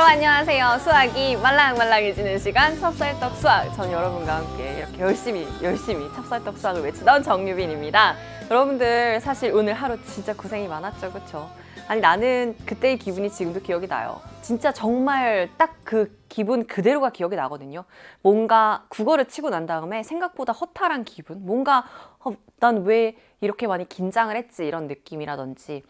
여러분 안녕하세요. 수학이 말랑말랑해지는 시간 찹쌀떡 수학. 전 여러분과 함께 이렇게 열심히 찹쌀떡 수학을 외치던 정유빈입니다. 여러분들 사실 오늘 하루 진짜 고생이 많았죠, 그쵸? 아니 나는 그때의 기분이 지금도 기억이 나요. 진짜 정말 딱 그 기분 그대로가 기억이 나거든요. 뭔가 국어를 치고 난 다음에 생각보다 허탈한 기분, 뭔가 난 왜 이렇게 많이 긴장을 했지 이런 느낌이라든지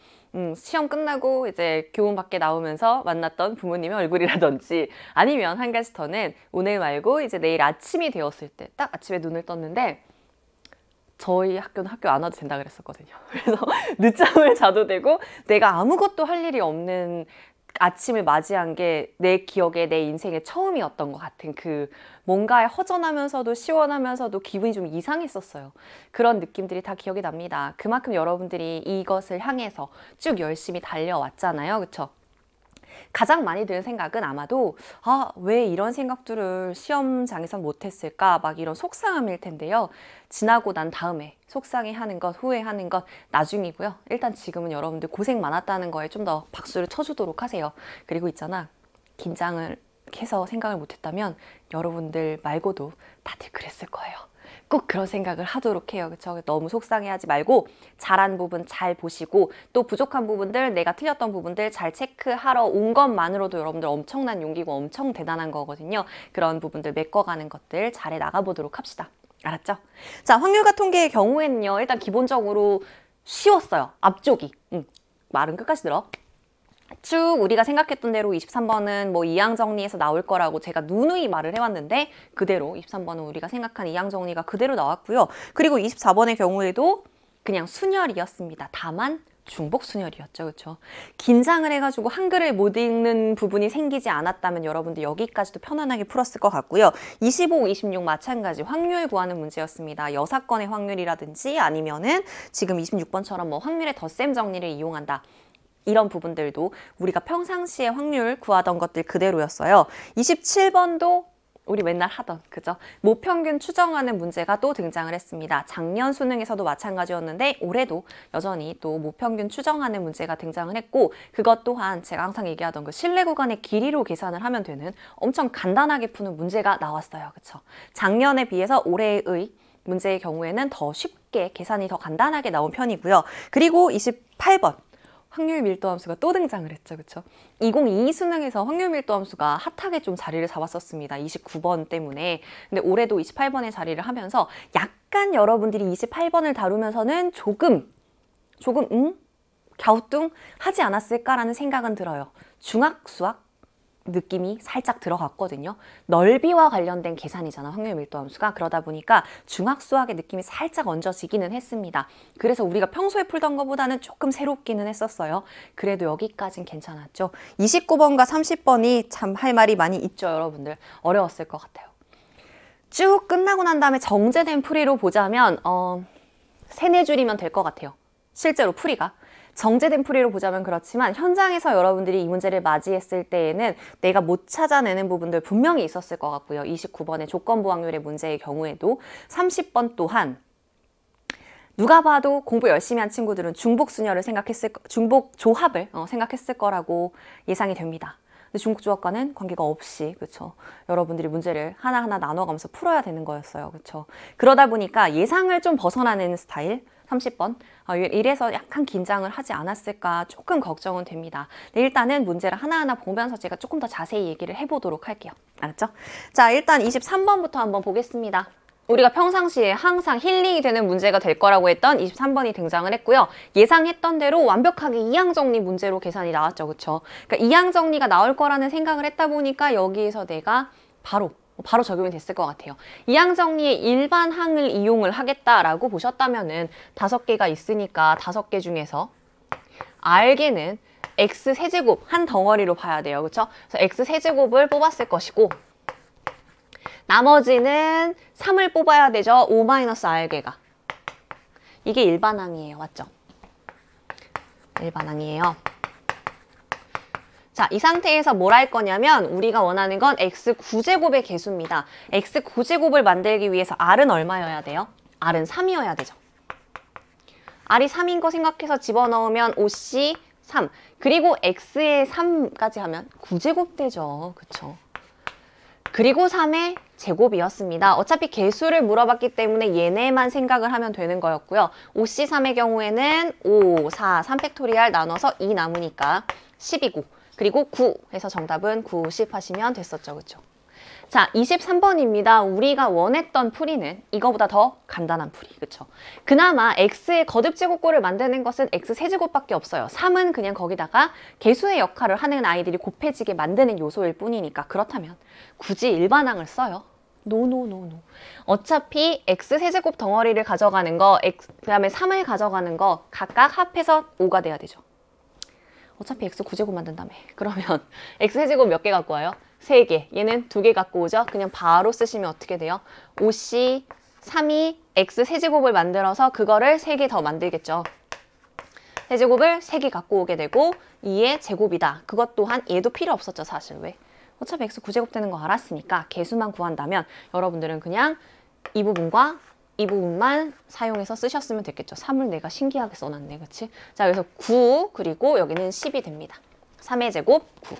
시험 끝나고 이제 교문 밖에 나오면서 만났던 부모님의 얼굴이라든지 아니면 한 가지 더는 오늘 말고 이제 내일 아침이 되었을 때 딱 아침에 눈을 떴는데 저희 학교는 학교 안 와도 된다 그랬었거든요. 그래서 늦잠을 자도 되고 내가 아무것도 할 일이 없는 아침을 맞이한 게 내 기억에 내 인생의 처음이었던 것 같은 그 뭔가 허전하면서도 시원하면서도 기분이 좀 이상했었어요. 그런 느낌들이 다 기억이 납니다. 그만큼 여러분들이 이것을 향해서 쭉 열심히 달려왔잖아요. 그쵸? 가장 많이 드는 생각은 아마도 왜 이런 생각들을 시험장에서 못했을까 막 이런 속상함일 텐데요. 지나고 난 다음에 속상해하는 것, 후회하는 것 나중이고요. 일단 지금은 여러분들 고생 많았다는 거에 좀 더 박수를 쳐주도록 하세요. 그리고 있잖아, 긴장을 해서 생각을 못했다면 여러분들 말고도 다들 그랬을 거예요. 꼭 그런 생각을 하도록 해요. 그쵸? 너무 속상해하지 말고 잘한 부분 잘 보시고 또 부족한 부분들, 내가 틀렸던 부분들 잘 체크하러 온 것만으로도 여러분들 엄청난 용기고 엄청 대단한 거거든요. 그런 부분들 메꿔가는 것들 잘해 나가보도록 합시다. 알았죠? 자, 확률과 통계의 경우에는요. 일단 기본적으로 쉬웠어요. 앞쪽이. 말은 끝까지 들어. 쭉 우리가 생각했던 대로 23번은 뭐 이항 정리에서 나올 거라고 제가 누누이 말을 해왔는데 그대로 23번은 우리가 생각한 이항 정리가 그대로 나왔고요. 그리고 24번의 경우에도 그냥 순열이었습니다. 다만 중복 순열이었죠. 그렇죠? 긴장을 해가지고 한글을 못 읽는 부분이 생기지 않았다면 여러분들 여기까지도 편안하게 풀었을 것 같고요. 25, 26 마찬가지 확률 구하는 문제였습니다. 여사건의 확률이라든지 아니면은 지금 26번처럼 뭐 확률의 덧셈 정리를 이용한다. 이런 부분들도 우리가 평상시에 확률 구하던 것들 그대로였어요. 27번도 우리 맨날 하던 그죠? 모평균 추정하는 문제가 또 등장을 했습니다. 작년 수능에서도 마찬가지였는데 올해도 여전히 또 모평균 추정하는 문제가 등장을 했고 그것 또한 제가 항상 얘기하던 그 실내 구간의 길이로 계산을 하면 되는 엄청 간단하게 푸는 문제가 나왔어요. 그쵸? 작년에 비해서 올해의 문제의 경우에는 더 쉽게 계산이 더 간단하게 나온 편이고요. 그리고 28번 확률 밀도 함수가 또 등장을 했죠. 그쵸? 2022 수능에서 확률 밀도 함수가 핫하게 좀 자리를 잡았었습니다. 29번 때문에. 근데 올해도 28번의 자리를 하면서 약간 여러분들이 28번을 다루면서는 조금 갸우뚱 하지 않았을까라는 생각은 들어요. 중학 수학 느낌이 살짝 들어갔거든요. 넓이와 관련된 계산이잖아, 확률 밀도 함수가. 그러다 보니까 중학 수학의 느낌이 살짝 얹어지기는 했습니다. 그래서 우리가 평소에 풀던 것보다는 조금 새롭기는 했었어요. 그래도 여기까진 괜찮았죠. 29번과 30번이 참 할 말이 많이 있죠, 여러분들. 어려웠을 것 같아요. 쭉 끝나고 난 다음에 정제된 풀이로 보자면 3-4줄이면 될 것 같아요. 실제로 풀이가. 정제된 풀이로 보자면 그렇지만 현장에서 여러분들이 이 문제를 맞이했을 때에는 내가 못 찾아내는 부분들 분명히 있었을 것 같고요. 29번의 조건부 확률의 문제의 경우에도 30번 또한 누가 봐도 공부 열심히 한 친구들은 중복 조합을 생각했을 거라고 예상이 됩니다. 근데 중복 조합과는 관계가 없이 그렇죠. 여러분들이 문제를 하나하나 나눠가면서 풀어야 되는 거였어요. 그렇죠. 그러다 보니까 예상을 좀 벗어나는 스타일 30번. 이래서 약간 긴장을 하지 않았을까 조금 걱정은 됩니다. 네, 일단은 문제를 하나하나 보면서 제가 조금 더 자세히 얘기를 해보도록 할게요. 알았죠? 자, 일단 23번부터 한번 보겠습니다. 우리가 평상시에 항상 힐링이 되는 문제가 될 거라고 했던 23번이 등장을 했고요. 예상했던 대로 완벽하게 이항 정리 문제로 계산이 나왔죠. 그쵸? 그러니까 이항 정리가 나올 거라는 생각을 했다 보니까 여기에서 내가 바로 적용이 됐을 것 같아요. 이항 정리의 일반 항을 이용을 하겠다라고 보셨다면은 5개가 있으니까 5개 중에서 R개는 X세제곱 한 덩어리로 봐야 돼요. 그쵸? 그래서 X세제곱을 뽑았을 것이고 나머지는 3을 뽑아야 되죠. 5-R개가. 이게 일반항이에요. 맞죠? 일반항이에요. 자, 이 상태에서 뭘 할 거냐면 우리가 원하는 건 X9제곱의 개수입니다. X9제곱을 만들기 위해서 R은 얼마여야 돼요? R은 3이어야 되죠. R이 3인 거 생각해서 집어넣으면 5C 3. 그리고 x의 3까지 하면 9제곱 되죠. 그쵸? 그리고 3의 제곱이었습니다. 어차피 개수를 물어봤기 때문에 얘네만 생각을 하면 되는 거였고요. OC3의 경우에는 5, 4, 3팩토리알 나눠서 2 남으니까 10이고 그리고 9 해서 정답은 9, 10 하시면 됐었죠. 그쵸? 자, 23번입니다. 우리가 원했던 풀이는 이거보다 더 간단한 풀이. 그쵸? 그나마 x의 거듭제곱꼴을 만드는 것은 x 세제곱밖에 없어요. 3은 그냥 거기다가 개수의 역할을 하는 아이들이 곱해지게 만드는 요소일 뿐이니까. 그렇다면 굳이 일반항을 써요? 노노노노. 어차피 x 세제곱 덩어리를 가져가는 거, 그 다음에 3을 가져가는 거 각각 합해서 5가 돼야 되죠. 어차피 x 9제곱 만든다며. 그러면 x 세제곱 몇 개 갖고 와요? 3개. 얘는 2개 갖고 오죠? 그냥 바로 쓰시면 어떻게 돼요? 5c 3이 x 세제곱을 만들어서 그거를 3개 더 만들겠죠. 세제곱을 3개 갖고 오게 되고 2의 제곱이다. 그것 또한 얘도 필요 없었죠, 사실. 왜? 어차피 x 9제곱 되는 거 알았으니까 개수만 구한다면 여러분들은 그냥 이 부분과 이 부분만 사용해서 쓰셨으면 됐겠죠. 3을 내가 신기하게 써놨네, 그치? 자, 그래서 9 그리고 여기는 10이 됩니다. 3의 제곱 9.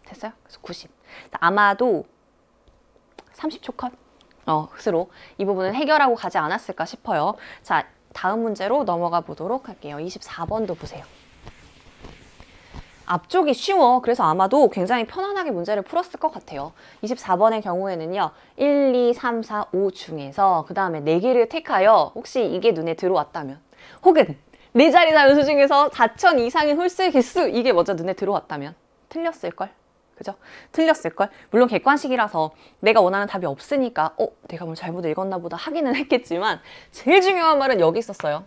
됐어요? 그래서 90. 아마도 30초 컷? 스로 이 부분은 해결하고 가지 않았을까 싶어요. 자, 다음 문제로 넘어가 보도록 할게요. 24번도 보세요. 앞쪽이 쉬워. 그래서 아마도 굉장히 편안하게 문제를 풀었을 것 같아요. 24번의 경우에는요. 1, 2, 3, 4, 5 중에서 그 다음에 4개를 택하여 혹시 이게 눈에 들어왔다면 혹은 4자리 자연수 중에서 4천 이상인 홀수의 개수 이게 먼저 눈에 들어왔다면 틀렸을걸? 그죠? 틀렸을걸? 물론 객관식이라서 내가 원하는 답이 없으니까 내가 뭘 잘못 읽었나 보다 하기는 했겠지만 제일 중요한 말은 여기 있었어요.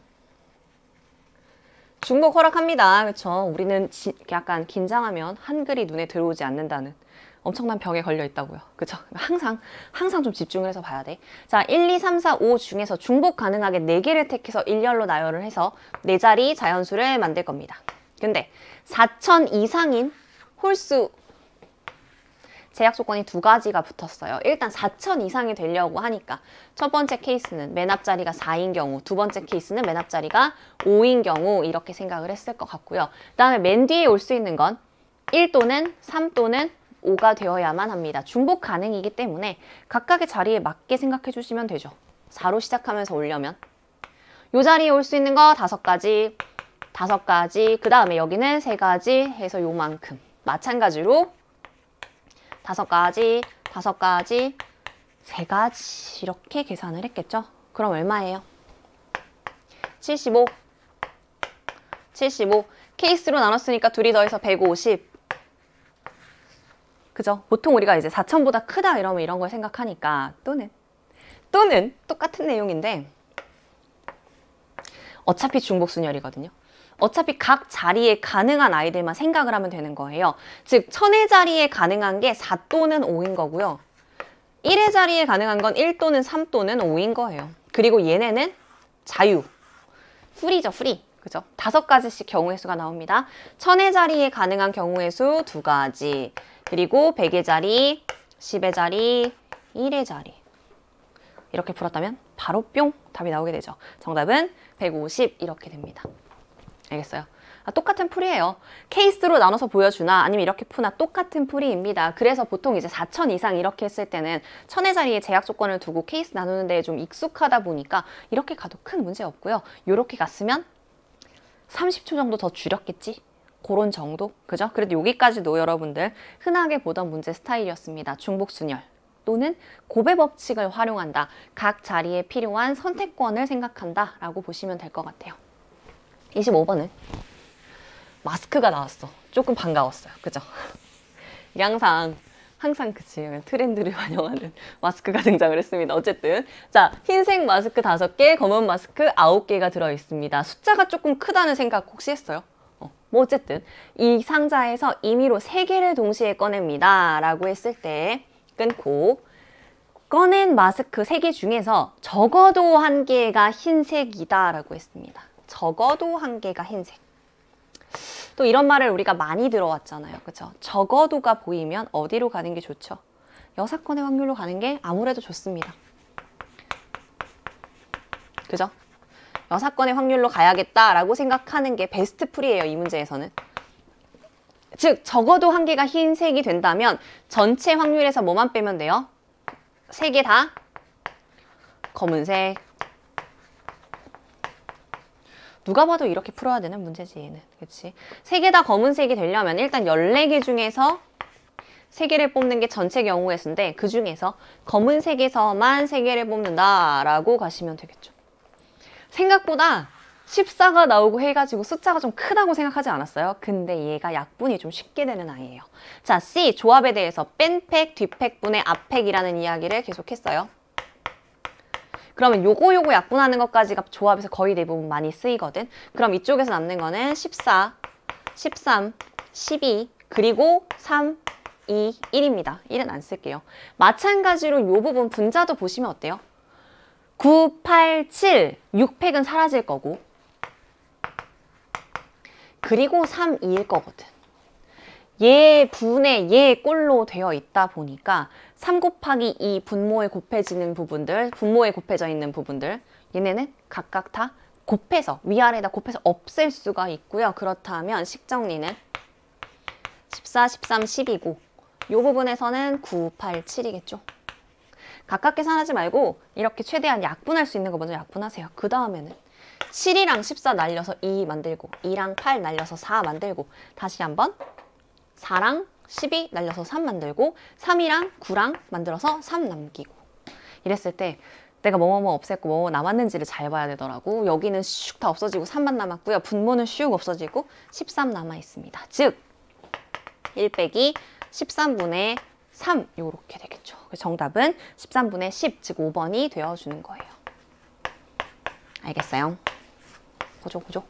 중복 허락합니다. 그쵸? 우리는 약간 긴장하면 한글이 눈에 들어오지 않는다는 엄청난 병에 걸려 있다고요. 그쵸? 항상 좀 집중을 해서 봐야 돼. 자, 1, 2, 3, 4, 5 중에서 중복 가능하게 4개를 택해서 일렬로 나열을 해서 4자리 자연수를 만들 겁니다. 근데 4천 이상인 홀수 제약 조건이 2가지가 붙었어요. 일단 4천 이상이 되려고 하니까 첫 번째 케이스는 맨 앞자리가 4인 경우, 두 번째 케이스는 맨 앞자리가 5인 경우 이렇게 생각을 했을 것 같고요. 그 다음에 맨 뒤에 올 수 있는 건 1 또는 3 또는 5가 되어야만 합니다. 중복 가능이기 때문에 각각의 자리에 맞게 생각해 주시면 되죠. 4로 시작하면서 오려면 이 자리에 올 수 있는 거 5가지, 5가지, 그 다음에 여기는 3가지 해서 요만큼. 마찬가지로 5가지, 5가지, 3가지 이렇게 계산을 했겠죠? 그럼 얼마예요? 75. 75. 케이스로 나눴으니까 둘이 더해서 150. 그죠? 보통 우리가 이제 4천보다 크다 이러면 이런 걸 생각하니까 또는 똑같은 내용인데 어차피 중복순열이거든요. 어차피 각 자리에 가능한 아이들만 생각을 하면 되는 거예요. 즉, 1000의 자리에 가능한 게 4 또는 5인 거고요. 1의 자리에 가능한 건 1 또는 3 또는 5인 거예요. 그리고 얘네는 자유. 프리죠, 프리. 그죠? 5가지씩 경우의 수가 나옵니다. 1000의 자리에 가능한 경우의 수 2가지. 그리고 100의 자리, 10의 자리, 1의 자리. 이렇게 풀었다면 바로 뿅! 답이 나오게 되죠. 정답은 150 이렇게 됩니다. 알겠어요? 똑같은 풀이에요. 케이스로 나눠서 보여주나 아니면 이렇게 푸나 똑같은 풀이입니다. 그래서 보통 이제 4천 이상 이렇게 했을 때는 1000의 자리에 제약 조건을 두고 케이스 나누는 데 좀 익숙하다 보니까 이렇게 가도 큰 문제 없고요. 이렇게 갔으면 30초 정도 더 줄였겠지? 그런 정도? 그죠? 그래도 여기까지도 여러분들 흔하게 보던 문제 스타일이었습니다. 중복순열 또는 곱의 법칙을 활용한다. 각 자리에 필요한 선택권을 생각한다 라고 보시면 될 것 같아요. 25번은 마스크가 나왔어. 조금 반가웠어요. 그죠? 이게 항상 그치 트렌드를 반영하는 마스크가 등장을 했습니다. 어쨌든 자, 흰색 마스크 5개, 검은 마스크 9개가 들어있습니다. 숫자가 조금 크다는 생각 혹시 했어요? 뭐 어쨌든 이 상자에서 임의로 3개를 동시에 꺼냅니다. 라고 했을 때 끊고 꺼낸 마스크 3개 중에서 적어도 1개가 흰색이다 라고 했습니다. 적어도 1개가 흰색. 또 이런 말을 우리가 많이 들어왔잖아요. 그쵸? 적어도가 보이면 어디로 가는 게 좋죠? 여사건의 확률로 가는 게 아무래도 좋습니다. 그죠? 여사건의 확률로 가야겠다라고 생각하는 게 베스트 풀이에요. 이 문제에서는. 즉 적어도 한 개가 흰색이 된다면 전체 확률에서 뭐만 빼면 돼요? 세 개 다 검은색. 누가 봐도 이렇게 풀어야 되는 문제지 얘는. 그치? 세 개 다 검은색이 되려면 일단 14개 중에서 3개를 뽑는 게 전체 경우의 수인데 그 중에서 검은색에서만 3개를 뽑는다라고 가시면 되겠죠. 생각보다 14가 나오고 해가지고 숫자가 좀 크다고 생각하지 않았어요? 근데 얘가 약분이 좀 쉽게 되는 아이예요. 자, C 조합에 대해서 뺀팩, 뒷팩분의 앞팩이라는 이야기를 계속했어요. 그러면 요거 약분하는 것까지가 조합에서 거의 대부분 많이 쓰이거든. 그럼 이쪽에서 남는 거는 14, 13, 12, 그리고 3, 2, 1입니다. 1은 안 쓸게요. 마찬가지로 이 부분 분자도 보시면 어때요? 9, 8, 7, 6팩은 사라질 거고 그리고 3, 2일 거거든. 얘 분의 얘 꼴로 되어 있다 보니까 3 곱하기 2 분모에 곱해지는 부분들, 분모에 곱해져 있는 부분들 얘네는 각각 다 곱해서 위아래다 곱해서 없앨 수가 있고요. 그렇다면 식정리는 14, 13, 10이고 이 부분에서는 9, 8, 7이겠죠. 각각 계산하지 말고 이렇게 최대한 약분할 수 있는 거 먼저 약분하세요. 그 다음에는 7이랑 14 날려서 2 만들고 2랑 8 날려서 4 만들고 다시 한번 4랑 12 날려서 3 만들고 3이랑 9랑 만들어서 3 남기고 이랬을 때 내가 뭐뭐뭐 없앴고 뭐뭐 남았는지를 잘 봐야 되더라고. 여기는 슉 다 없어지고 3만 남았고요. 분모는 슉 없어지고 13 남아 있습니다. 즉 1 빼기 13분의 3 요렇게 되겠죠. 정답은 13분의 10, 즉 5번이 되어주는 거예요. 알겠어요? 보죠.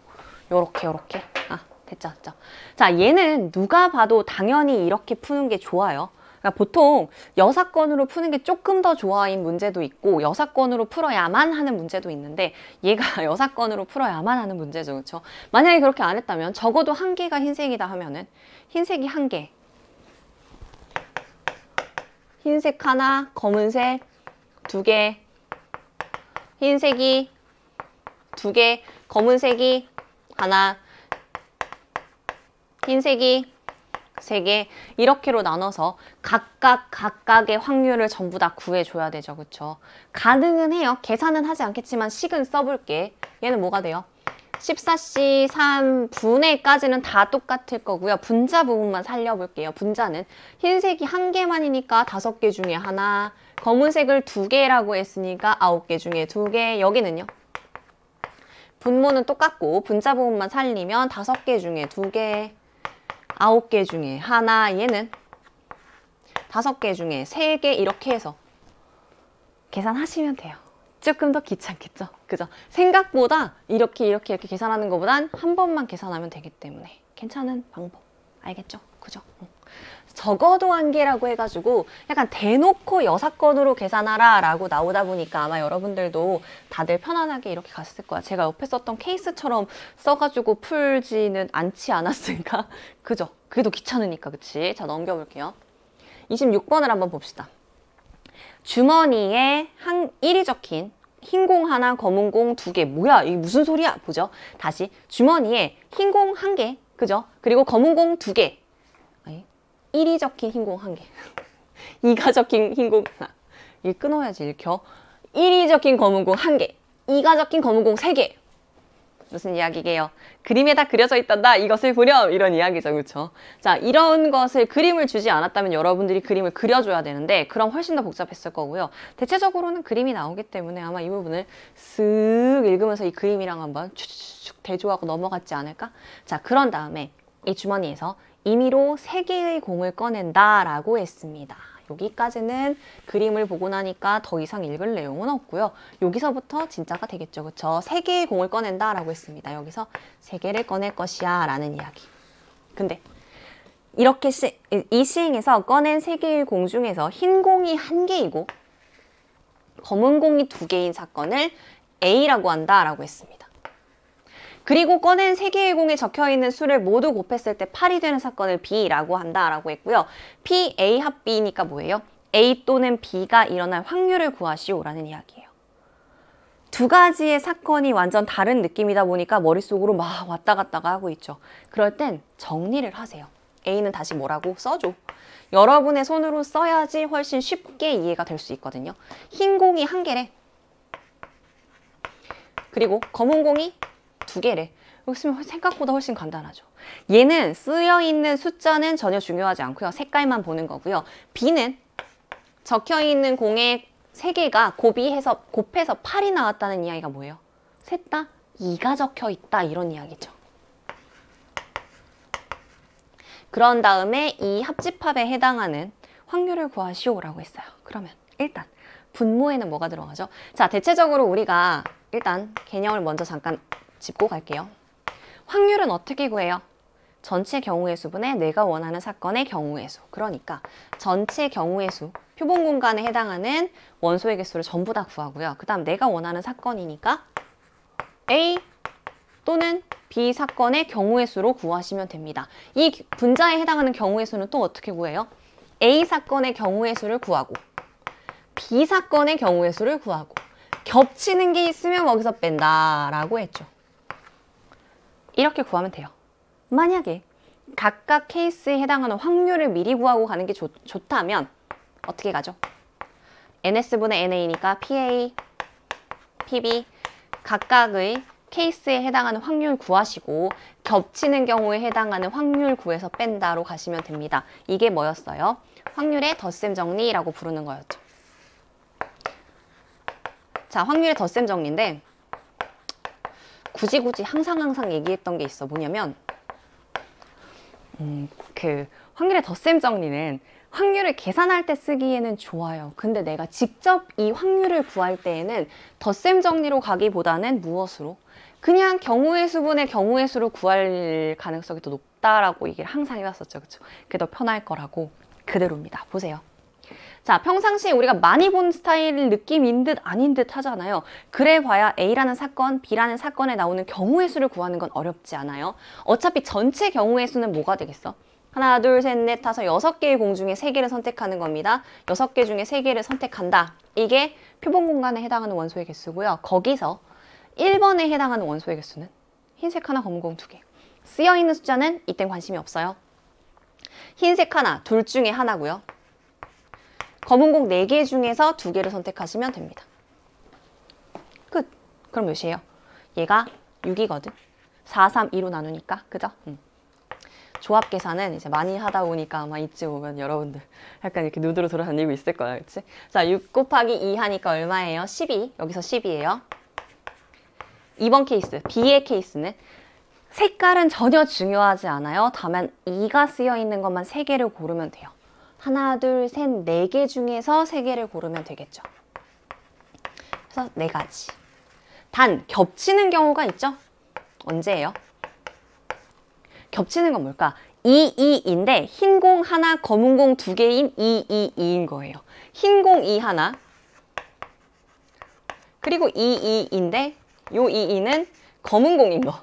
요렇게. 아, 됐죠. 자, 얘는 누가 봐도 당연히 이렇게 푸는 게 좋아요. 그러니까 보통 여사건으로 푸는 게 조금 더 좋아인 문제도 있고 여사건으로 풀어야만 하는 문제도 있는데 얘가 여사건으로 풀어야만 하는 문제죠. 그렇죠? 만약에 그렇게 안 했다면 적어도 한 개가 흰색이다 하면은 흰색이 한 개, 흰색 하나, 검은색 2개, 흰색이 2개, 검은색이 하나, 흰색이 3개 이렇게로 나눠서 각각의 확률을 전부 다 구해줘야 되죠. 그쵸? 가능은 해요. 계산은 하지 않겠지만 식은 써볼게. 얘는 뭐가 돼요? 14C 3분의까지는 다 똑같을 거고요. 분자 부분만 살려볼게요. 분자는 흰색이 1개만이니까 5개 중에 하나, 검은색을 2개라고 했으니까 9개 중에 2개, 여기는요. 분모는 똑같고 분자 부분만 살리면 5개 중에 2개, 9개 중에 하나, 얘는 5개 중에 3개 이렇게 해서 계산하시면 돼요. 조금 더 귀찮겠죠? 그죠? 생각보다 이렇게 계산하는 것보단 한 번만 계산하면 되기 때문에 괜찮은 방법. 알겠죠? 그죠? 적어도 한 개라고 해가지고 약간 대놓고 여사건으로 계산하라 라고 나오다 보니까 아마 여러분들도 다들 편안하게 이렇게 갔을 거야. 제가 옆에 썼던 케이스처럼 써가지고 풀지는 않지 않았을까? 그죠? 그게 더 귀찮으니까, 그치? 자, 넘겨볼게요. 26번을 한번 봅시다. 주머니에 1이 적힌 흰 공 하나, 검은 공 2개. 뭐야? 이게 무슨 소리야? 보죠. 다시 주머니에 흰 공 1개, 그죠? 그리고 검은 공 2개. 1이 적힌 흰 공 1개. 2가 적힌 흰 공 하나. 이거 끊어야지, 읽혀. 1이 적힌 검은 공 1개. 2가 적힌 검은 공 3개. 무슨 이야기게요? 그림에다 그려져 있단다. 이것을 보렴. 이런 이야기죠. 그렇죠? 자, 이런 것을 그림을 주지 않았다면 여러분들이 그림을 그려줘야 되는데 그럼 훨씬 더 복잡했을 거고요. 대체적으로는 그림이 나오기 때문에 아마 이 부분을 쓱 읽으면서 이 그림이랑 한번 축축축 대조하고 넘어갔지 않을까? 자, 그런 다음에 이 주머니에서 임의로 3개의 공을 꺼낸다라고 했습니다. 여기까지는 그림을 보고 나니까 더 이상 읽을 내용은 없고요. 여기서부터 진짜가 되겠죠. 그쵸? 3개의 공을 꺼낸다라고 했습니다. 여기서 3개를 꺼낼 것이야 라는 이야기. 근데 이렇게 이 시행에서 꺼낸 3개의 공 중에서 흰 공이 1개이고 검은 공이 2개인 사건을 A라고 한다라고 했습니다. 그리고 꺼낸 3개의 공에 적혀있는 수를 모두 곱했을 때 8이 되는 사건을 B라고 한다라고 했고요. P, A 합 B니까 뭐예요? A 또는 B가 일어날 확률을 구하시오라는 이야기예요. 두 가지의 사건이 완전 다른 느낌이다 보니까 머릿속으로 막 왔다 갔다가 하고 있죠. 그럴 땐 정리를 하세요. A는 다시 뭐라고 써줘. 여러분의 손으로 써야지 훨씬 쉽게 이해가 될 수 있거든요. 흰 공이 1개래. 그리고 검은 공이 2개래. 여기 쓰면 생각보다 훨씬 간단하죠. 얘는 쓰여있는 숫자는 전혀 중요하지 않고요. 색깔만 보는 거고요. B는 적혀있는 공의 3개가 곱해서 8이 나왔다는 이야기가 뭐예요? 셋 다 2가 적혀있다 이런 이야기죠. 그런 다음에 이 합집합에 해당하는 확률을 구하시오라고 했어요. 그러면 일단 분모에는 뭐가 들어가죠? 자, 대체적으로 우리가 일단 개념을 먼저 잠깐 짚고 갈게요. 확률은 어떻게 구해요? 전체 경우의 수분의 내가 원하는 사건의 경우의 수. 그러니까 전체 경우의 수, 표본 공간에 해당하는 원소의 개수를 전부 다 구하고요. 그 다음 내가 원하는 사건이니까 A 또는 B 사건의 경우의 수로 구하시면 됩니다. 이 분자에 해당하는 경우의 수는 또 어떻게 구해요? A 사건의 경우의 수를 구하고 B 사건의 경우의 수를 구하고 겹치는 게 있으면 거기서 뺀다라고 했죠. 이렇게 구하면 돼요. 만약에 각각 케이스에 해당하는 확률을 미리 구하고 가는 게 좋다면 어떻게 가죠? NS분의 NA니까 PA, PB 각각의 케이스에 해당하는 확률 구하시고 겹치는 경우에 해당하는 확률 구해서 뺀다로 가시면 됩니다. 이게 뭐였어요? 확률의 덧셈 정리라고 부르는 거였죠. 자, 확률의 덧셈 정리인데 굳이 항상 얘기했던 게 있어. 뭐냐면 그 확률의 덧셈 정리는 확률을 계산할 때 쓰기에는 좋아요. 근데 내가 직접 이 확률을 구할 때에는 덧셈 정리로 가기보다는 무엇으로? 그냥 경우의 수분의 경우의 수로 구할 가능성이 더 높다라고 얘기를 항상 해왔었죠. 그쵸? 그게 더 편할 거라고 그대로입니다. 보세요. 자, 평상시에 우리가 많이 본 스타일 느낌인 듯 아닌 듯 하잖아요. 그래 봐야 A라는 사건, B라는 사건에 나오는 경우의 수를 구하는 건 어렵지 않아요. 어차피 전체 경우의 수는 뭐가 되겠어? 하나, 둘, 셋, 넷, 다섯, 6개의 공 중에 3개를 선택하는 겁니다. 6개 중에 3개를 선택한다. 이게 표본 공간에 해당하는 원소의 개수고요. 거기서 1번에 해당하는 원소의 개수는 흰색 하나, 검은 공 2개. 쓰여있는 숫자는 이땐 관심이 없어요. 흰색 하나, 둘 중에 하나고요. 검은 공 4개 중에서 2개를 선택하시면 됩니다. 끝. 그럼 몇이에요? 얘가 6이거든. 4, 3, 2로 나누니까. 그죠? 조합 계산은 이제 많이 하다 보니까 아마 이쯤 오면 여러분들 약간 이렇게 눈으로 돌아다니고 있을 거야. 그치? 자, 6 곱하기 2 하니까 얼마예요? 12. 여기서 10이에요. 2번 케이스, B의 케이스는 색깔은 전혀 중요하지 않아요. 다만 2가 쓰여 있는 것만 3개를 고르면 돼요. 하나, 둘, 셋, 4개 중에서 3개를 고르면 되겠죠. 그래서 4가지. 단, 겹치는 경우가 있죠? 언제예요? 겹치는 건 뭘까? 2, 2인데 흰 공 하나, 검은 공 2개인 2, 2, 2인 거예요. 흰 공 2 하나, 그리고 2, 2인데 요 2, 2는 검은 공인 거.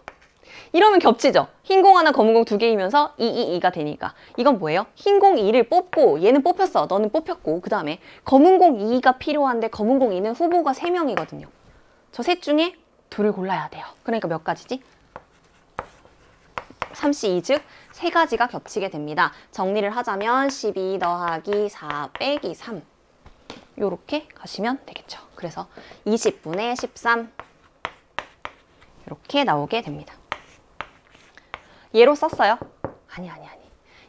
이러면 겹치죠? 흰 공 하나, 검은 공 2개이면서 2, 2, 2가 되니까. 이건 뭐예요? 흰 공 2를 뽑고 얘는 뽑혔어. 너는 뽑혔고 그 다음에 검은 공 2가 필요한데 검은 공 2는 후보가 3명이거든요. 저 셋 중에 2를 골라야 돼요. 그러니까 몇 가지지? 3C2 즉 3가지가 겹치게 됩니다. 정리를 하자면 12 더하기 4 빼기 3 요렇게 가시면 되겠죠. 그래서 20분의 13 이렇게 나오게 됩니다. 얘로 썼어요? 아니.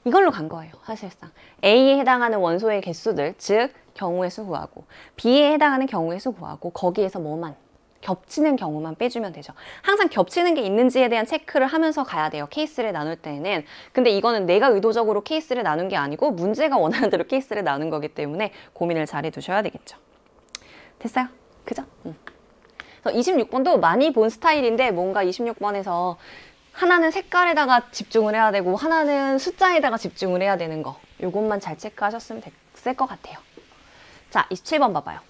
이걸로 간 거예요. 사실상 A에 해당하는 원소의 개수들, 즉 경우의 수 구하고 B에 해당하는 경우의 수 구하고 거기에서 뭐만? 겹치는 경우만 빼주면 되죠. 항상 겹치는 게 있는지에 대한 체크를 하면서 가야 돼요. 케이스를 나눌 때는. 근데 이거는 내가 의도적으로 케이스를 나눈 게 아니고 문제가 원하는 대로 케이스를 나눈 거기 때문에 고민을 잘 해두셔야 되겠죠. 됐어요? 그죠? 그래서 26번도 많이 본 스타일인데 뭔가 26번에서 하나는 색깔에다가 집중을 해야 되고 하나는 숫자에다가 집중을 해야 되는 거. 요것만 잘 체크하셨으면 됐을 것 같아요. 자, 27번 봐봐요.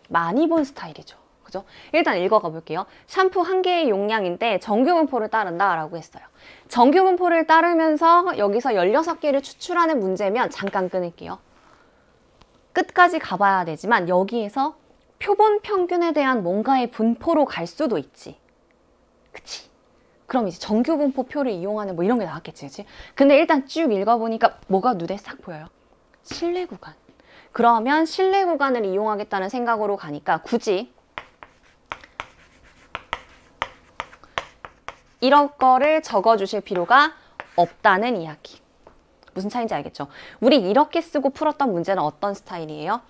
많이 본 스타일이죠. 그죠? 일단 읽어가 볼게요. 샴푸 1개의 용량인데 정규분포를 따른다 라고 했어요. 정규분포를 따르면서 여기서 16개를 추출하는 문제면 잠깐 끊을게요. 끝까지 가봐야 되지만 여기에서 표본 평균에 대한 뭔가의 분포로 갈 수도 있지. 그치? 그럼 이제 정규분포표를 이용하는 뭐 이런 게 나왔겠지, 그치? 근데 일단 쭉 읽어보니까 뭐가 눈에 싹 보여요? 실내 구간. 그러면 실내 구간을 이용하겠다는 생각으로 가니까 굳이 이런 거를 적어주실 필요가 없다는 이야기. 무슨 차이인지 알겠죠? 우리 이렇게 쓰고 풀었던 문제는 어떤 스타일이에요?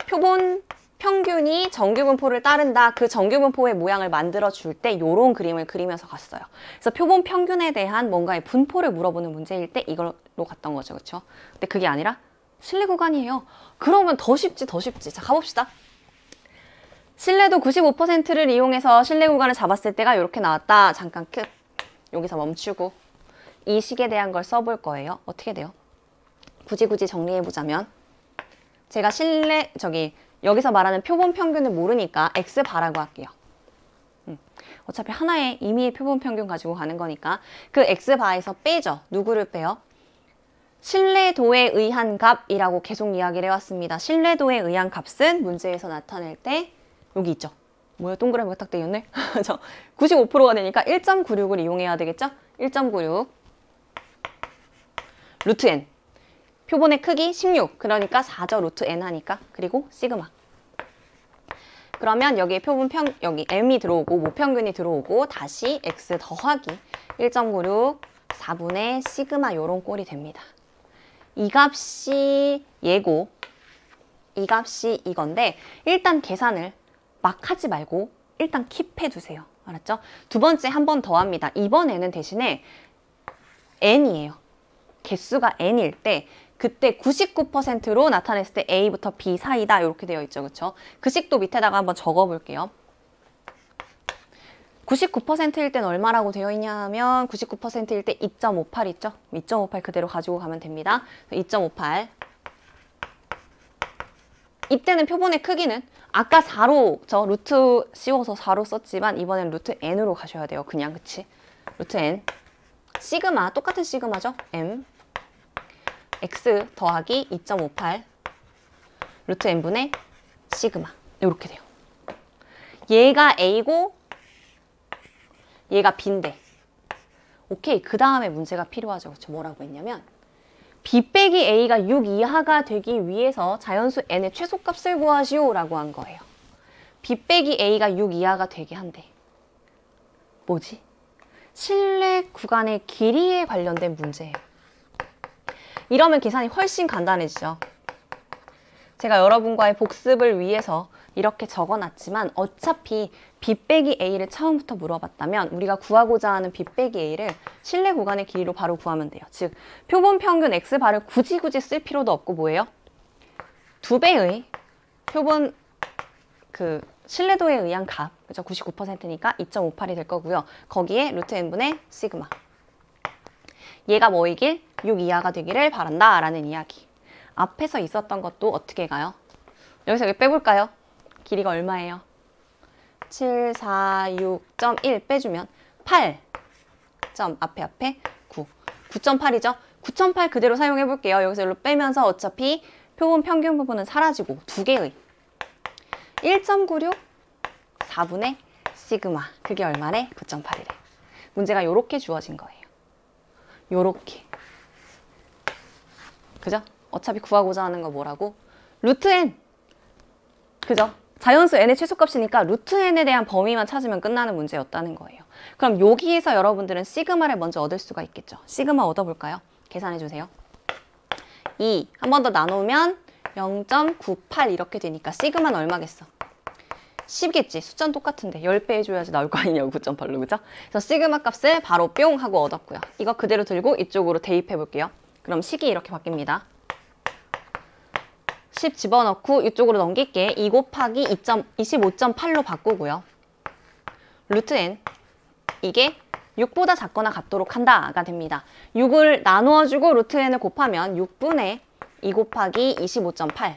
표본 평균이 정규분포를 따른다. 그 정규분포의 모양을 만들어 줄 때 이런 그림을 그리면서 갔어요. 그래서 표본 평균에 대한 뭔가의 분포를 물어보는 문제일 때 이걸로 갔던 거죠. 그렇죠? 근데 그게 아니라 실내 구간이에요. 그러면 더 쉽지, 더 쉽지. 자, 가봅시다. 실내도 95%를 이용해서 실내 구간을 잡았을 때가 이렇게 나왔다. 잠깐 끝. 여기서 멈추고 이 식에 대한 걸 써볼 거예요. 어떻게 돼요? 굳이 정리해보자면 제가 여기서 말하는 표본 평균을 모르니까 X바라고 할게요. 어차피 하나의 임의의 표본 평균 가지고 가는 거니까 그 X바에서 빼죠. 누구를 빼요? 신뢰도에 의한 값이라고 계속 이야기를 해왔습니다. 신뢰도에 의한 값은 문제에서 나타낼 때 여기 있죠. 뭐야, 동그라미가 딱 되겠네? 95%가 되니까 1.96을 이용해야 되겠죠? 1.96 루트 n. 표본의 크기 16. 그러니까 4죠. 루트 n 하니까. 그리고 시그마. 그러면 여기에 여기 m이 들어오고 모평균이 들어오고 다시 x 더하기 1.96 4분의 시그마 요런 꼴이 됩니다. 이 값이 얘고 이 값이 이건데 일단 계산을 막 하지 말고 일단 킵해 두세요. 알았죠? 두 번째 한 번 더 합니다. 이번에는 대신에 n이에요. 개수가 n일 때 그때 99%로 나타냈을 때 A부터 B 사이다 이렇게 되어 있죠. 그렇죠? 그 식도 밑에다가 한번 적어 볼게요. 99%일 땐 얼마라고 되어 있냐 하면 99%일 때 2.58 있죠? 2.58 그대로 가지고 가면 됩니다. 2.58 이때는 표본의 크기는 아까 4로 저 루트 씌워서 4로 썼지만 이번엔 루트 n으로 가셔야 돼요. 그냥 그치? 루트 n 시그마 똑같은 시그마죠? m x 더하기 2.58 루트 n분의 시그마 이렇게 돼요. 얘가 a고 얘가 b인데 오케이. 그 다음에 문제가 필요하죠. 그렇죠? 뭐라고 했냐면 b 빼기 a가 6 이하가 되기 위해서 자연수 n의 최소값을 구하시오 라고 한 거예요. b 빼기 a가 6 이하가 되게 한대. 뭐지? 실내 구간의 길이에 관련된 문제예요. 이러면 계산이 훨씬 간단해지죠. 제가 여러분과의 복습을 위해서 이렇게 적어놨지만 어차피 b 빼기 a를 처음부터 물어봤다면 우리가 구하고자 하는 b 빼기 a를 실내 구간의 길이로 바로 구하면 돼요. 즉 표본 평균 x바를 굳이 쓸 필요도 없고 뭐예요? 2배의 표본 신뢰도에 의한 값, 그죠? 99%니까 2.58이 될 거고요. 거기에 루트 n분의 시그마. 얘가 뭐이길? 6 이하가 되기를 바란다 라는 이야기. 앞에서 있었던 것도 어떻게 가요? 여기서 여기 빼볼까요? 길이가 얼마예요? 746.1 빼주면 8. 점 앞에 9. 9.8이죠? 9.8 그대로 사용해 볼게요. 여기서 일로 빼면서 어차피 표본 평균 부분은 사라지고 두 개의 1.96 4분의 시그마. 그게 얼마래? 9.8이래. 문제가 요렇게 주어진 거예요. 요렇게. 그죠? 어차피 구하고자 하는 거 뭐라고? 루트 n. 그죠? 자연수 n의 최소값이니까 루트 n에 대한 범위만 찾으면 끝나는 문제였다는 거예요. 그럼 여기에서 여러분들은 시그마를 먼저 얻을 수가 있겠죠. 시그마 얻어볼까요? 계산해주세요. 2. 한 번 더 나누면 0.98 이렇게 되니까 시그마는 얼마겠어? 10겠지. 숫자는 똑같은데 10배 해줘야지 나올 거 아니냐고 9.8로. 그죠? 그래서 시그마 값을 바로 뿅 하고 얻었고요. 이거 그대로 들고 이쪽으로 대입해 볼게요. 그럼 식이 이렇게 바뀝니다. 10 집어넣고 이쪽으로 넘길게. 2 곱하기 25.8로 바꾸고요. 루트 n 이게 6보다 작거나 같도록 한다가 됩니다. 6을 나누어주고 루트 n을 곱하면 6분의 2 곱하기 25.8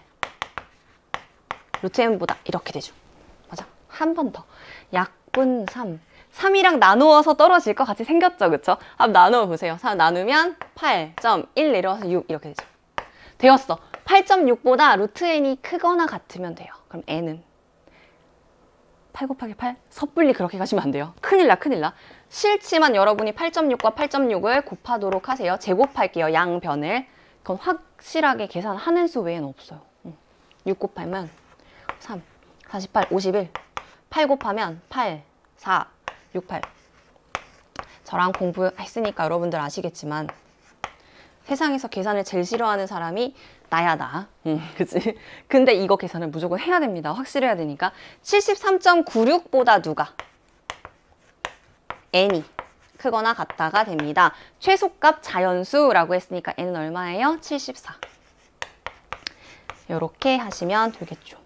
루트 n보다 이렇게 되죠. 맞아. 한 번 더. 약분 3. 3이랑 나누어서 떨어질 것 같이 생겼죠. 그쵸? 한번 나누어 보세요. 3 나누면 8.1 내려와서 6 이렇게 되죠. 되었어. 8.6보다 루트 n이 크거나 같으면 돼요. 그럼 n은 8 곱하기 8? 섣불리 그렇게 가시면 안 돼요. 큰일 나, 큰일 나. 싫지만 여러분이 8.6과 8.6을 곱하도록 하세요. 제곱할게요, 양변을. 그건 확실하게 계산하는 수 외에는 없어요. 6 곱하면 3, 48, 51. 8 곱하면 8, 4, 6, 8. 저랑 공부했으니까 여러분들 아시겠지만 세상에서 계산을 제일 싫어하는 사람이 나야 나. 그치? 근데 이거 계산을 무조건 해야 됩니다. 확실해야 되니까. 73.96보다 누가? n이 크거나 같다가 됩니다. 최소값 자연수라고 했으니까 n은 얼마예요? 74. 이렇게 하시면 되겠죠.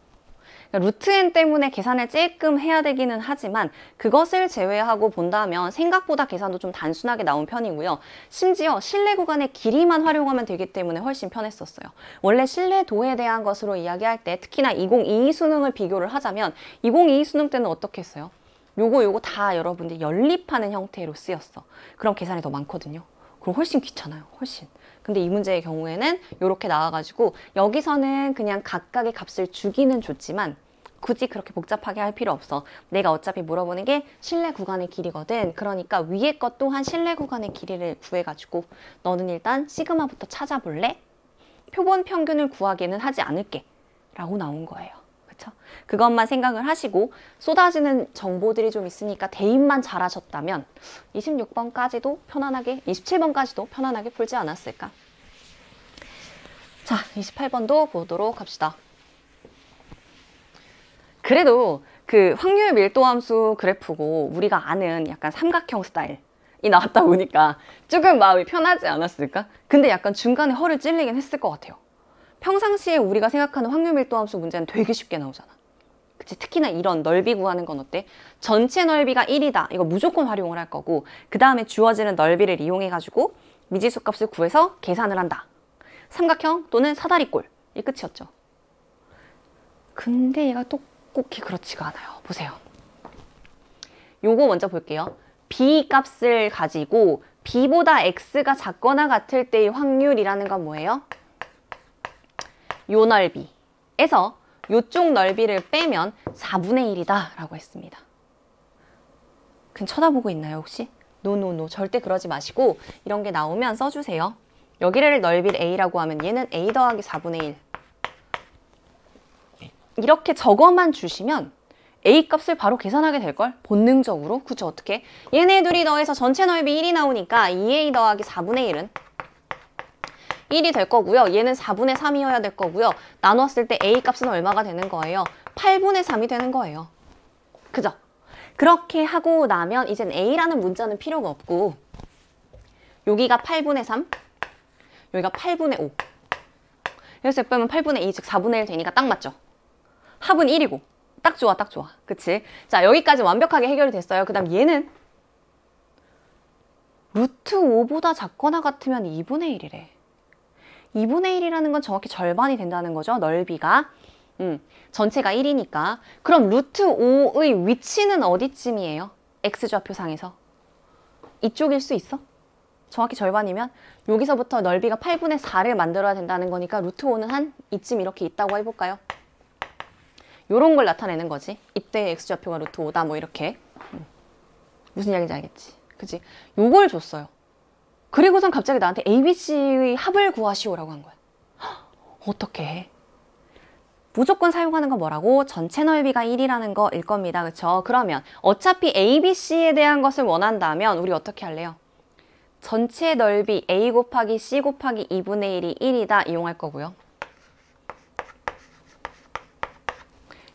루트 n 때문에 계산을 조금 해야 되기는 하지만 그것을 제외하고 본다면 생각보다 계산도 좀 단순하게 나온 편이고요. 심지어 실내 구간의 길이만 활용하면 되기 때문에 훨씬 편했었어요. 원래 실내도에 대한 것으로 이야기할 때 특히나 2022 수능을 비교를 하자면 2022 수능 때는 어떻게 했어요? 요거 다 여러분들이 연립하는 형태로 쓰였어. 그럼 계산이 더 많거든요. 그럼 훨씬 귀찮아요. 훨씬. 근데 이 문제의 경우에는 이렇게 나와가지고 여기서는 그냥 각각의 값을 주기는 좋지만 굳이 그렇게 복잡하게 할 필요 없어. 내가 어차피 물어보는 게 실내 구간의 길이거든. 그러니까 위에 것 또한 실내 구간의 길이를 구해가지고 너는 일단 시그마부터 찾아볼래? 표본 평균을 구하기는 하지 않을게 라고 나온 거예요. 그쵸? 그것만 생각을 하시고 쏟아지는 정보들이 좀 있으니까 대입만 잘하셨다면 26번까지도 편안하게, 27번까지도 편안하게 풀지 않았을까? 자, 28번도 보도록 합시다. 그래도 그 확률 밀도함수 그래프고 우리가 아는 약간 삼각형 스타일이 나왔다 보니까 조금 마음이 편하지 않았을까? 근데 약간 중간에 허를 찔리긴 했을 것 같아요. 평상시에 우리가 생각하는 확률 밀도함수 문제는 되게 쉽게 나오잖아. 그치? 특히나 이런 넓이 구하는 건 어때? 전체 넓이가 1이다. 이거 무조건 활용을 할 거고 그 다음에 주어지는 넓이를 이용해가지고 미지수 값을 구해서 계산을 한다. 삼각형 또는 사다리꼴. 이 끝이었죠. 근데 얘가 똑똑히 그렇지가 않아요. 보세요. 요거 먼저 볼게요. b 값을 가지고 b보다 x가 작거나 같을 때의 확률이라는 건 뭐예요? 요 넓이에서 요쪽 넓이를 빼면 4분의 1이다 라고 했습니다. 그냥 쳐다보고 있나요 혹시? 노 절대 그러지 마시고 이런 게 나오면 써주세요. 여기를 넓이를 a라고 하면 얘는 a 더하기 4분의 1 이렇게 적어만 주시면 a 값을 바로 계산하게 될걸? 본능적으로. 그쵸? 어떻게? 얘네 둘이 더해서 전체 넓이 1이 나오니까 2a 더하기 4분의 1은 1이 될 거고요. 얘는 4분의 3이어야 될 거고요. 나눴을 때 a 값은 얼마가 되는 거예요? 8분의 3이 되는 거예요. 그죠? 그렇게 하고 나면 이젠 a라는 문자는 필요가 없고 여기가 8분의 3, 여기가 8분의 5. 여기서 빼면 8분의 2, 즉 4분의 1 되니까 딱 맞죠? 합은 1이고 딱 좋아, 딱 좋아. 그치? 자, 여기까지 완벽하게 해결이 됐어요. 그 다음 얘는 루트 5보다 작거나 같으면 2분의 1이래. 2분의 1이라는 건 정확히 절반이 된다는 거죠. 넓이가. 전체가 1이니까. 그럼 루트 5의 위치는 어디쯤이에요? x좌표상에서. 이쪽일 수 있어? 정확히 절반이면 여기서부터 넓이가 8분의 4를 만들어야 된다는 거니까 루트 5는 한 이쯤 이렇게 있다고 해볼까요? 요런 걸 나타내는 거지. 이때 x좌표가 루트 5다 뭐 이렇게. 무슨 이야기인지 알겠지? 그치? 요걸 줬어요. 그리고선 갑자기 나한테 ABC의 합을 구하시오라고 한 거야. 어떻게 해? 무조건 사용하는 건 뭐라고? 전체 넓이가 1이라는 거일 겁니다. 그쵸? 그러면 어차피 ABC에 대한 것을 원한다면 우리 어떻게 할래요? 전체 넓이 A 곱하기 C 곱하기 2분의 1이 1이다 이용할 거고요.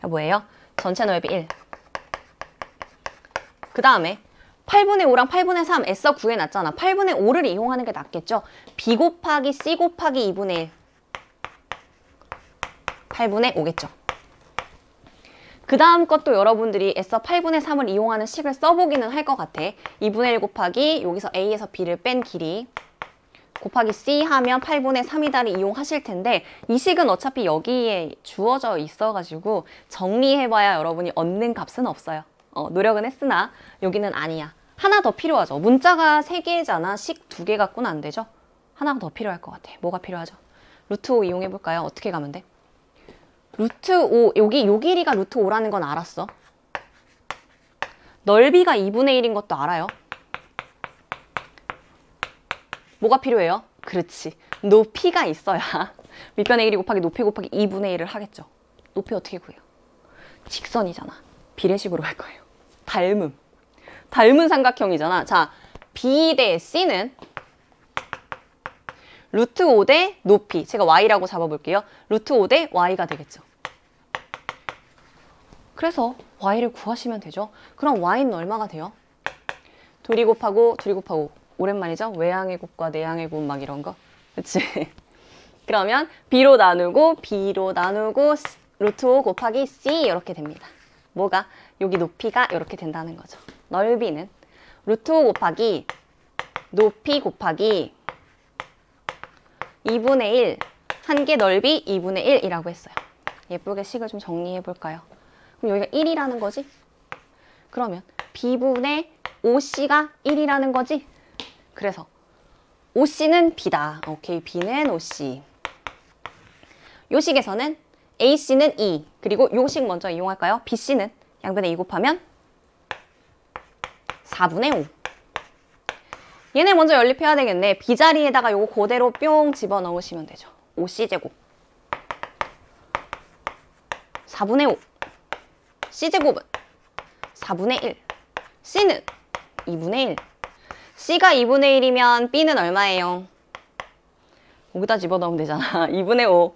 뭐예요? 전체 넓이 1. 그 다음에 8분의 5랑 8분의 3 애써 구해놨잖아. 8분의 5를 이용하는 게 낫겠죠? B 곱하기 C 곱하기 2분의 1. 8분의 5겠죠. 그 다음 것도 여러분들이 애써 8분의 3을 이용하는 식을 써보기는 할 것 같아. 2분의 1 곱하기 여기서 A에서 B를 뺀 길이 곱하기 C 하면 8분의 3이다를 이용하실 텐데 이 식은 어차피 여기에 주어져 있어가지고 정리해봐야 여러분이 얻는 값은 없어요. 노력은 했으나 여기는 아니야. 하나 더 필요하죠. 문자가 3개잖아. 식 2개 갖고는 안 되죠. 하나가 더 필요할 것 같아. 뭐가 필요하죠? 루트 5 이용해볼까요? 어떻게 가면 돼? 루트 5, 요 길이가 루트 5라는 건 알았어. 넓이가 2분의 1인 것도 알아요. 뭐가 필요해요? 그렇지. 높이가 있어야 밑변의 1이 곱하기 높이 곱하기 2분의 1을 하겠죠. 높이 어떻게 구해요? 직선이잖아. 비례식으로 갈 거예요. 닮은 삼각형이잖아. 자, B 대 C는 루트 5 대 높이. 제가 Y라고 잡아볼게요. 루트 5 대 Y가 되겠죠. 그래서 Y를 구하시면 되죠. 그럼 Y는 얼마가 돼요? 둘이 곱하고 오랜만이죠? 외항의 곱과 내항의 곱 막 이런 거. 그치? 그러면 B로 나누고 루트 5 곱하기 C 이렇게 됩니다. 뭐가? 여기 높이가 이렇게 된다는 거죠. 넓이는 루트 5 곱하기 높이 곱하기 2분의 1 한 개 넓이 2분의 1이라고 했어요. 예쁘게 식을 좀 정리해 볼까요? 그럼 여기가 1이라는 거지? 그러면 B분의 5C가 1이라는 거지? 그래서 OC는 B다. 오케이, B는 OC. 요 식에서는 AC는 2. 그리고 요 식 먼저 이용할까요? BC는 양변에 2 곱하면 4분의 5. 얘네 먼저 연립해야 되겠네. B 자리에다가 요거 그대로 뿅 집어넣으시면 되죠. 5C제곱 4분의 5. C제곱은 4분의 1. C는 2분의 1. C가 2분의 1이면 B는 얼마예요? 여기다 집어넣으면 되잖아. 2분의 5.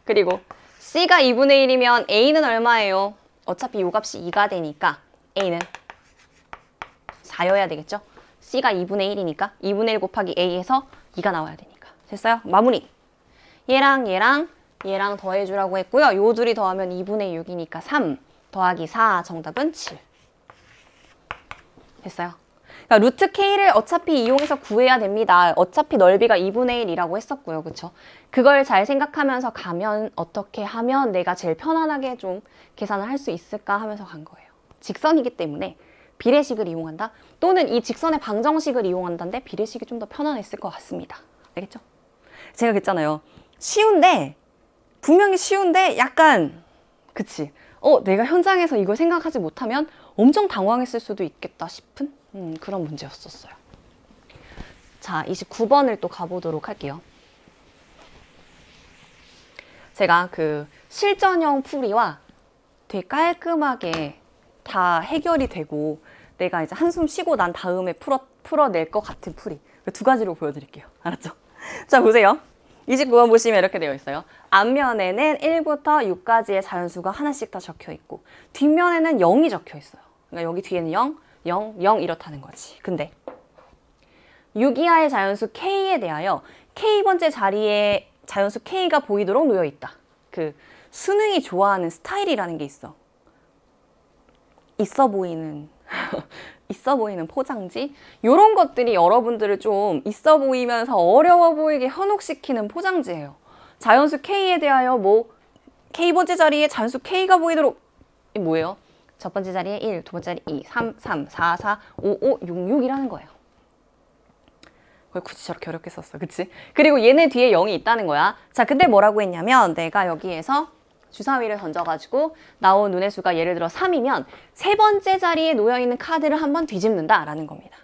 그리고 C가 2분의 1이면 A는 얼마예요? 어차피 요 값이 2가 되니까 A는 4여야 되겠죠? C가 2분의 1이니까 2분의 1 곱하기 A에서 2가 나와야 되니까. 됐어요? 마무리. 얘랑 더해주라고 했고요. 요 둘이 더하면 2분의 6이니까 3 더하기 4. 정답은 7. 됐어요? 그러니까 루트 K를 어차피 이용해서 구해야 됩니다. 어차피 넓이가 2분의 1이라고 했었고요. 그쵸? 그걸 잘 생각하면서 가면 어떻게 하면 내가 제일 편안하게 좀 계산을 할 수 있을까 하면서 간 거예요. 직선이기 때문에 비례식을 이용한다? 또는 이 직선의 방정식을 이용한다는데 비례식이 좀 더 편안했을 것 같습니다. 알겠죠? 제가 그랬잖아요. 분명히 쉬운데 약간 그치? 내가 현장에서 이걸 생각하지 못하면 엄청 당황했을 수도 있겠다 싶은 그런 문제였었어요. 자, 29번을 또 가보도록 할게요. 제가 그 실전형 풀이와 되게 깔끔하게 다 해결이 되고 내가 이제 한숨 쉬고 난 다음에 풀어낼 것 같은 풀이 두 가지로 보여드릴게요. 알았죠? 자, 보세요. 29번 보시면 이렇게 되어 있어요. 앞면에는 1부터 6까지의 자연수가 하나씩 다 적혀 있고 뒷면에는 0이 적혀 있어요. 그러니까 여기 뒤에는 0, 0, 0 이렇다는 거지. 근데 6 이하의 자연수 K에 대하여 K번째 자리에 자연수 K가 보이도록 놓여 있다. 그 수능이 좋아하는 스타일이라는 게 있어. 있어 보이는 포장지? 이런 것들이 여러분들을 좀 있어 보이면서 어려워 보이게 현혹시키는 포장지예요. 자연수 K에 대하여 K번째 자리에 자연수 K가 보이도록 이게 뭐예요? 첫 번째 자리에 1, 두 번째 자리에 2, 3, 3, 4, 4, 5, 5, 6, 6이라는 거예요. 그걸 굳이 저렇게 어렵게 썼어. 그치? 그리고 얘네 뒤에 0이 있다는 거야. 자, 근데 뭐라고 했냐면 내가 여기에서 주사위를 던져가지고 나온 눈의 수가 예를 들어 3이면 세 번째 자리에 놓여있는 카드를 한번 뒤집는다 라는 겁니다.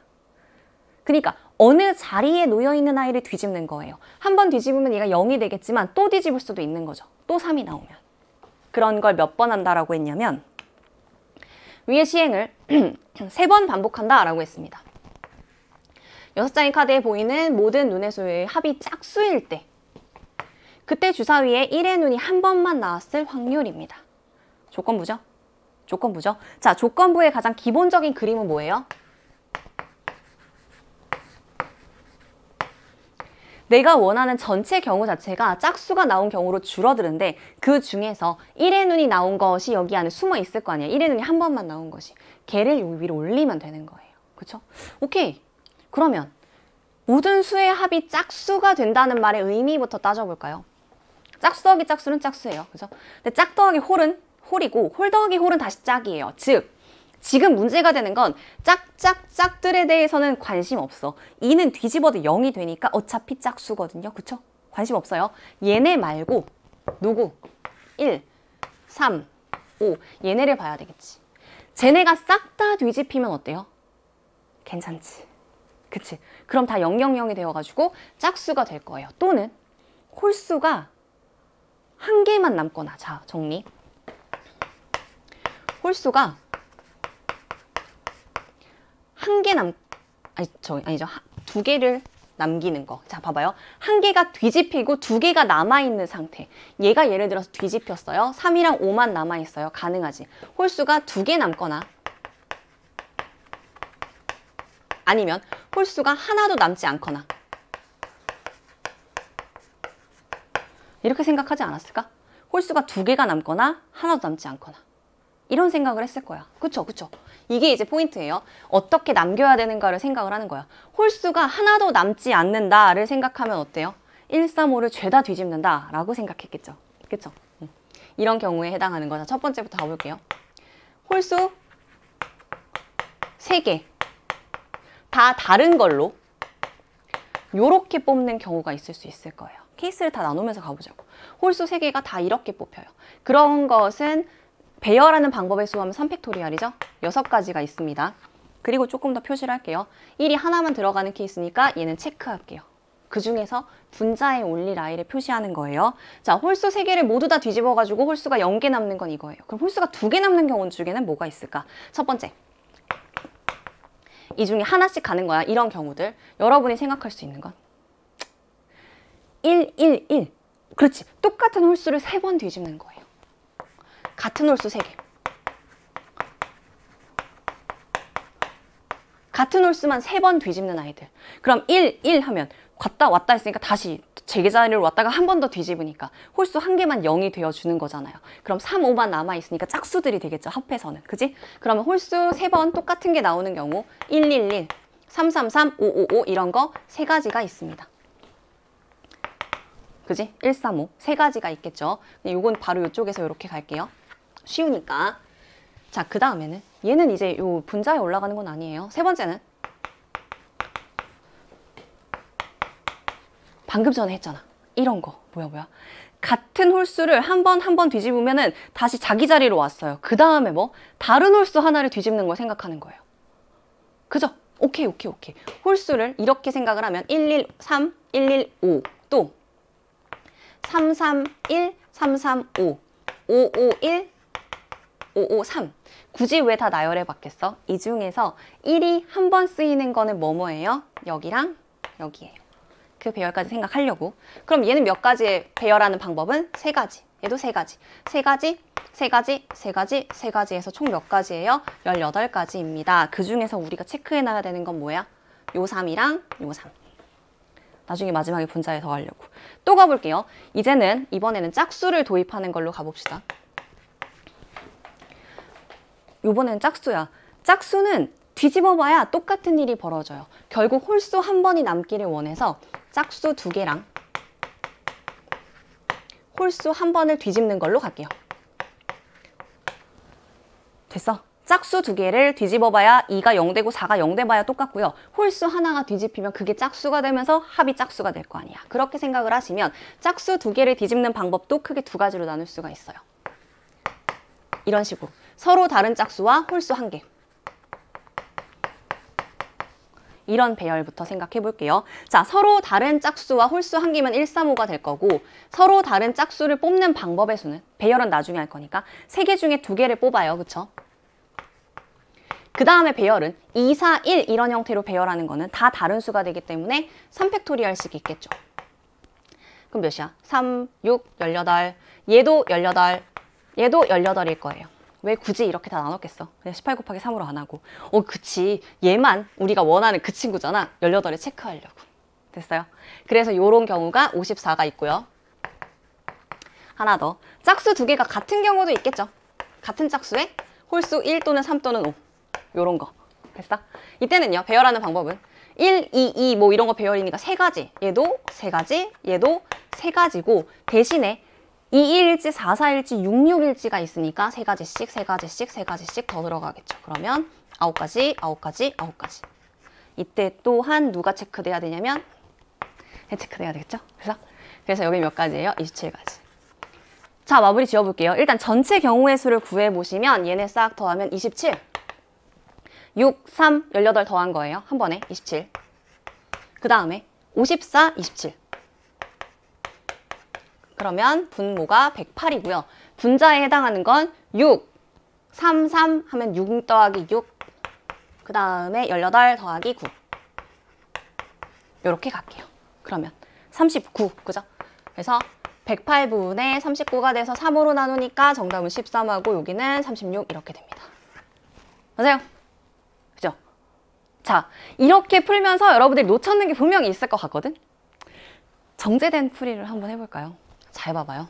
그러니까 어느 자리에 놓여있는 아이를 뒤집는 거예요. 한번 뒤집으면 얘가 0이 되겠지만 또 뒤집을 수도 있는 거죠. 또 3이 나오면. 그런 걸 몇 번 한다라고 했냐면 위의 시행을 3번 반복한다 라고 했습니다. 6장의 카드에 보이는 모든 눈의 수의 합이 짝수일 때 그때 주사위에 1의 눈이 한 번만 나왔을 확률입니다. 조건부죠? 조건부죠? 자, 조건부의 가장 기본적인 그림은 뭐예요? 내가 원하는 전체 경우 자체가 짝수가 나온 경우로 줄어드는데 그 중에서 1의 눈이 나온 것이 여기 안에 숨어 있을 거 아니에요. 1의 눈이 한 번만 나온 것이. 걔를 여기 위로 올리면 되는 거예요. 그쵸? 오케이. 그러면 모든 수의 합이 짝수가 된다는 말의 의미부터 따져볼까요? 짝수 더하기 짝수는 짝수예요. 그죠? 근데 짝 더하기 홀은 홀이고 홀 더하기 홀은 다시 짝이에요. 즉 지금 문제가 되는 건 짝들에 대해서는 관심 없어. 2는 뒤집어도 0이 되니까 어차피 짝수거든요. 그쵸? 관심 없어요. 얘네 말고 누구? 1, 3, 5 얘네를 봐야 되겠지. 쟤네가 싹 다 뒤집히면 어때요? 괜찮지. 그치? 그럼 다 000이 되어가지고 짝수가 될 거예요. 또는 홀수가 한 개만 남거나. 자, 정리. 홀수가 한 개 아니죠. 두 개를 남기는 거. 자, 봐봐요. 한 개가 뒤집히고 두 개가 남아있는 상태. 얘가 예를 들어서 뒤집혔어요. 3이랑 5만 남아있어요. 가능하지. 홀수가 두 개 남거나 아니면 홀수가 하나도 남지 않거나 이렇게 생각하지 않았을까? 홀수가 두 개가 남거나 하나도 남지 않거나 이런 생각을 했을 거야. 그쵸? 그쵸? 이게 이제 포인트예요. 어떻게 남겨야 되는가를 생각을 하는 거야. 홀수가 하나도 남지 않는다를 생각하면 어때요? 1, 3, 5를 죄다 뒤집는다 라고 생각했겠죠. 그쵸? 이런 경우에 해당하는 거죠. 첫 번째부터 가볼게요. 홀수 3개 다 다른 걸로 요렇게 뽑는 경우가 있을 수 있을 거예요. 케이스를 다 나누면서 가보자고. 홀수 3개가 다 이렇게 뽑혀요. 그런 것은 배열하는 방법에 수하면 3팩토리얼이죠. 6가지가 있습니다. 그리고 조금 더 표시를 할게요. 1이 하나만 들어가는 케이스니까 얘는 체크할게요. 그 중에서 분자에 올릴 아이를 표시하는 거예요. 자, 홀수 3개를 모두 다 뒤집어가지고 홀수가 0개 남는 건 이거예요. 그럼 홀수가 2개 남는 경우 중에는 뭐가 있을까? 첫 번째. 이 중에 하나씩 가는 거야. 이런 경우들. 여러분이 생각할 수 있는 건 1, 1, 1. 그렇지. 똑같은 홀수를 3번 뒤집는 거예요. 같은 홀수 3개. 같은 홀수만 3번 뒤집는 아이들. 그럼 1, 1 하면 갔다 왔다 했으니까 다시 제자리로 왔다가 한 번 더 뒤집으니까 홀수 한 개만 0이 되어주는 거잖아요. 그럼 3, 5만 남아있으니까 짝수들이 되겠죠. 합해서는. 그지? 그러면 홀수 3번 똑같은 게 나오는 경우 1, 1, 1, 3, 3, 3, 5, 5, 5 이런 거 3가지가 있습니다. 그지? 1, 3, 5 3가지가 있겠죠. 요건 바로 이쪽에서 이렇게 갈게요. 쉬우니까. 자, 그 다음에는 얘는 이제 요 분자에 올라가는 건 아니에요. 세 번째는 방금 전에 했잖아. 이런 거. 뭐야. 같은 홀수를 한 번 뒤집으면은 다시 자기 자리로 왔어요. 그 다음에 뭐? 다른 홀수 하나를 뒤집는 걸 생각하는 거예요. 그죠? 오케이. 홀수를 이렇게 생각을 하면 1, 1, 3, 1, 1, 5. 또 3, 3, 1, 3, 3, 5. 5, 5, 1, 5, 5, 3. 굳이 왜 다 나열해 봤겠어? 이 중에서 1이 한 번 쓰이는 거는 뭐예요? 여기랑 여기예요. 그 배열까지 생각하려고. 그럼 얘는 몇 가지의 배열하는 방법은? 3가지. 얘도 3가지. 3가지, 3가지, 3가지, 3가지에서 총 몇 가지예요? 18가지입니다. 그 중에서 우리가 체크해놔야 되는 건 뭐야? 요 3이랑 요 3. 나중에 마지막에 분자에 더하려고. 또 가볼게요. 이번에는 짝수를 도입하는 걸로 가봅시다. 이번엔 짝수야. 짝수는 뒤집어봐야 똑같은 일이 벌어져요. 결국 홀수 한 번이 남기를 원해서 짝수 2개랑 홀수 한 번을 뒤집는 걸로 갈게요. 됐어? 짝수 2개를 뒤집어봐야 2가 0 되고 4가 0 돼봐야 똑같고요. 홀수 하나가 뒤집히면 그게 짝수가 되면서 합이 짝수가 될 거 아니야. 그렇게 생각을 하시면 짝수 2개를 뒤집는 방법도 크게 2가지로 나눌 수가 있어요. 이런 식으로. 서로 다른 짝수와 홀수 1개. 이런 배열부터 생각해 볼게요. 자, 서로 다른 짝수와 홀수 1개면 1, 3, 5가 될 거고 서로 다른 짝수를 뽑는 방법의 수는 배열은 나중에 할 거니까 3개 중에 2개를 뽑아요. 그쵸? 그 다음에 배열은 2, 4, 1 이런 형태로 배열하는 거는 다 다른 수가 되기 때문에 3팩토리얼씩 있겠죠. 그럼 몇이야? 3, 6, 18. 얘도 18. 얘도 18일 거예요. 왜 굳이 이렇게 다 나눴겠어? 그냥 18 곱하기 3으로 안 하고. 그치. 얘만 우리가 원하는 그 친구잖아. 18을 체크하려고. 됐어요? 그래서 이런 경우가 54가 있고요. 하나 더. 짝수 2개가 같은 경우도 있겠죠. 같은 짝수에 홀수 1 또는 3 또는 5. 요런 거. 됐어? 이때는요. 배열하는 방법은 1, 2, 2 뭐 이런 거 배열이니까 3가지. 얘도 3가지. 얘도 3가지고 대신에 2일지, 4,4일지, 6,6일지가 있으니까 3가지씩, 3가지씩, 3가지씩 더 들어가겠죠. 그러면 9가지, 9가지, 9가지. 이때 또한 누가 체크돼야 되냐면 체크돼야 되겠죠. 그래서 여기 몇 가지예요? 27가지. 자, 마무리 지어볼게요. 일단 전체 경우의 수를 구해보시면 얘네 싹 더하면 27. 6, 3, 18 더한 거예요. 한 번에 27. 그 다음에 54, 27. 그러면 분모가 108이고요. 분자에 해당하는 건 6, 3, 3 하면 6 더하기 6. 그 다음에 18 더하기 9. 이렇게 갈게요. 그러면 39, 그죠? 그래서 108분의 39가 돼서 3으로 나누니까 정답은 13하고 여기는 36 이렇게 됩니다. 맞아요? 그죠? 자, 이렇게 풀면서 여러분들이 놓쳤는 게 분명히 있을 것 같거든? 정제된 풀이를 한번 해볼까요? 잘 봐봐요.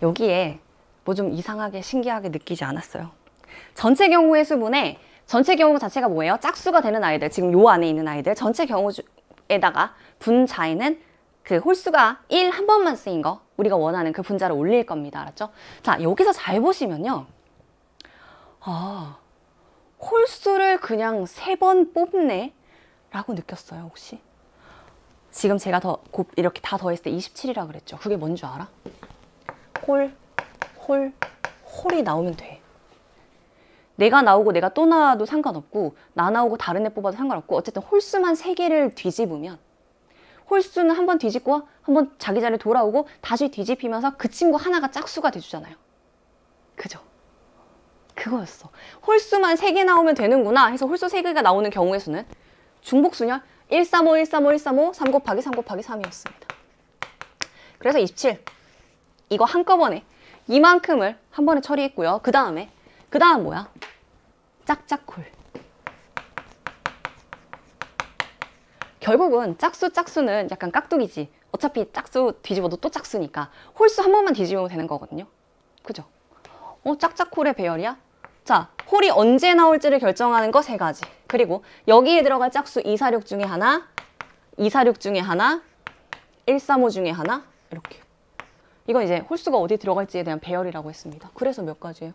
여기에 뭐 좀 이상하게 신기하게 느끼지 않았어요? 전체 경우의 수분에 전체 경우 자체가 뭐예요? 짝수가 되는 아이들, 지금 요 안에 있는 아이들 전체 경우에다가 분자에는 그 홀수가 1 한 번만 쓰인 거 우리가 원하는 그 분자를 올릴 겁니다. 알았죠? 자, 여기서 잘 보시면요. 아, 홀수를 그냥 3번 뽑네? 라고 느꼈어요, 혹시? 지금 제가 이렇게 다 더했을 때 27이라 그랬죠. 그게 뭔 줄 알아? 홀이 나오면 돼. 내가 나오고 내가 또 나와도 상관없고 나 나오고 다른 애 뽑아도 상관없고 어쨌든 홀수만 3개를 뒤집으면 홀수는 한 번 뒤집고 한 번 자기 자리에 돌아오고 다시 뒤집히면서 그 친구 하나가 짝수가 돼주잖아요. 그죠? 그거였어. 홀수만 3개 나오면 되는구나 해서 홀수 3개가 나오는 경우의 수는 중복수냐? 135, 135, 135, 3 곱하기 3 곱하기 3이었습니다. 그래서 27. 이거 한꺼번에 이만큼을 한 번에 처리했고요. 그 다음 뭐야? 짝짝콜. 결국은 짝수는 약간 깍두기지. 어차피 짝수 뒤집어도 또 짝수니까 홀수 한 번만 뒤집으면 되는 거거든요. 그죠? 짝짝콜의 배열이야? 자, 홀이 언제 나올지를 결정하는 거 3가지. 그리고 여기에 들어갈 짝수 246 중에 하나, 246 중에 하나, 135 중에 하나 이렇게. 이건 이제 홀수가 어디 들어갈지에 대한 배열이라고 했습니다. 그래서 몇 가지예요?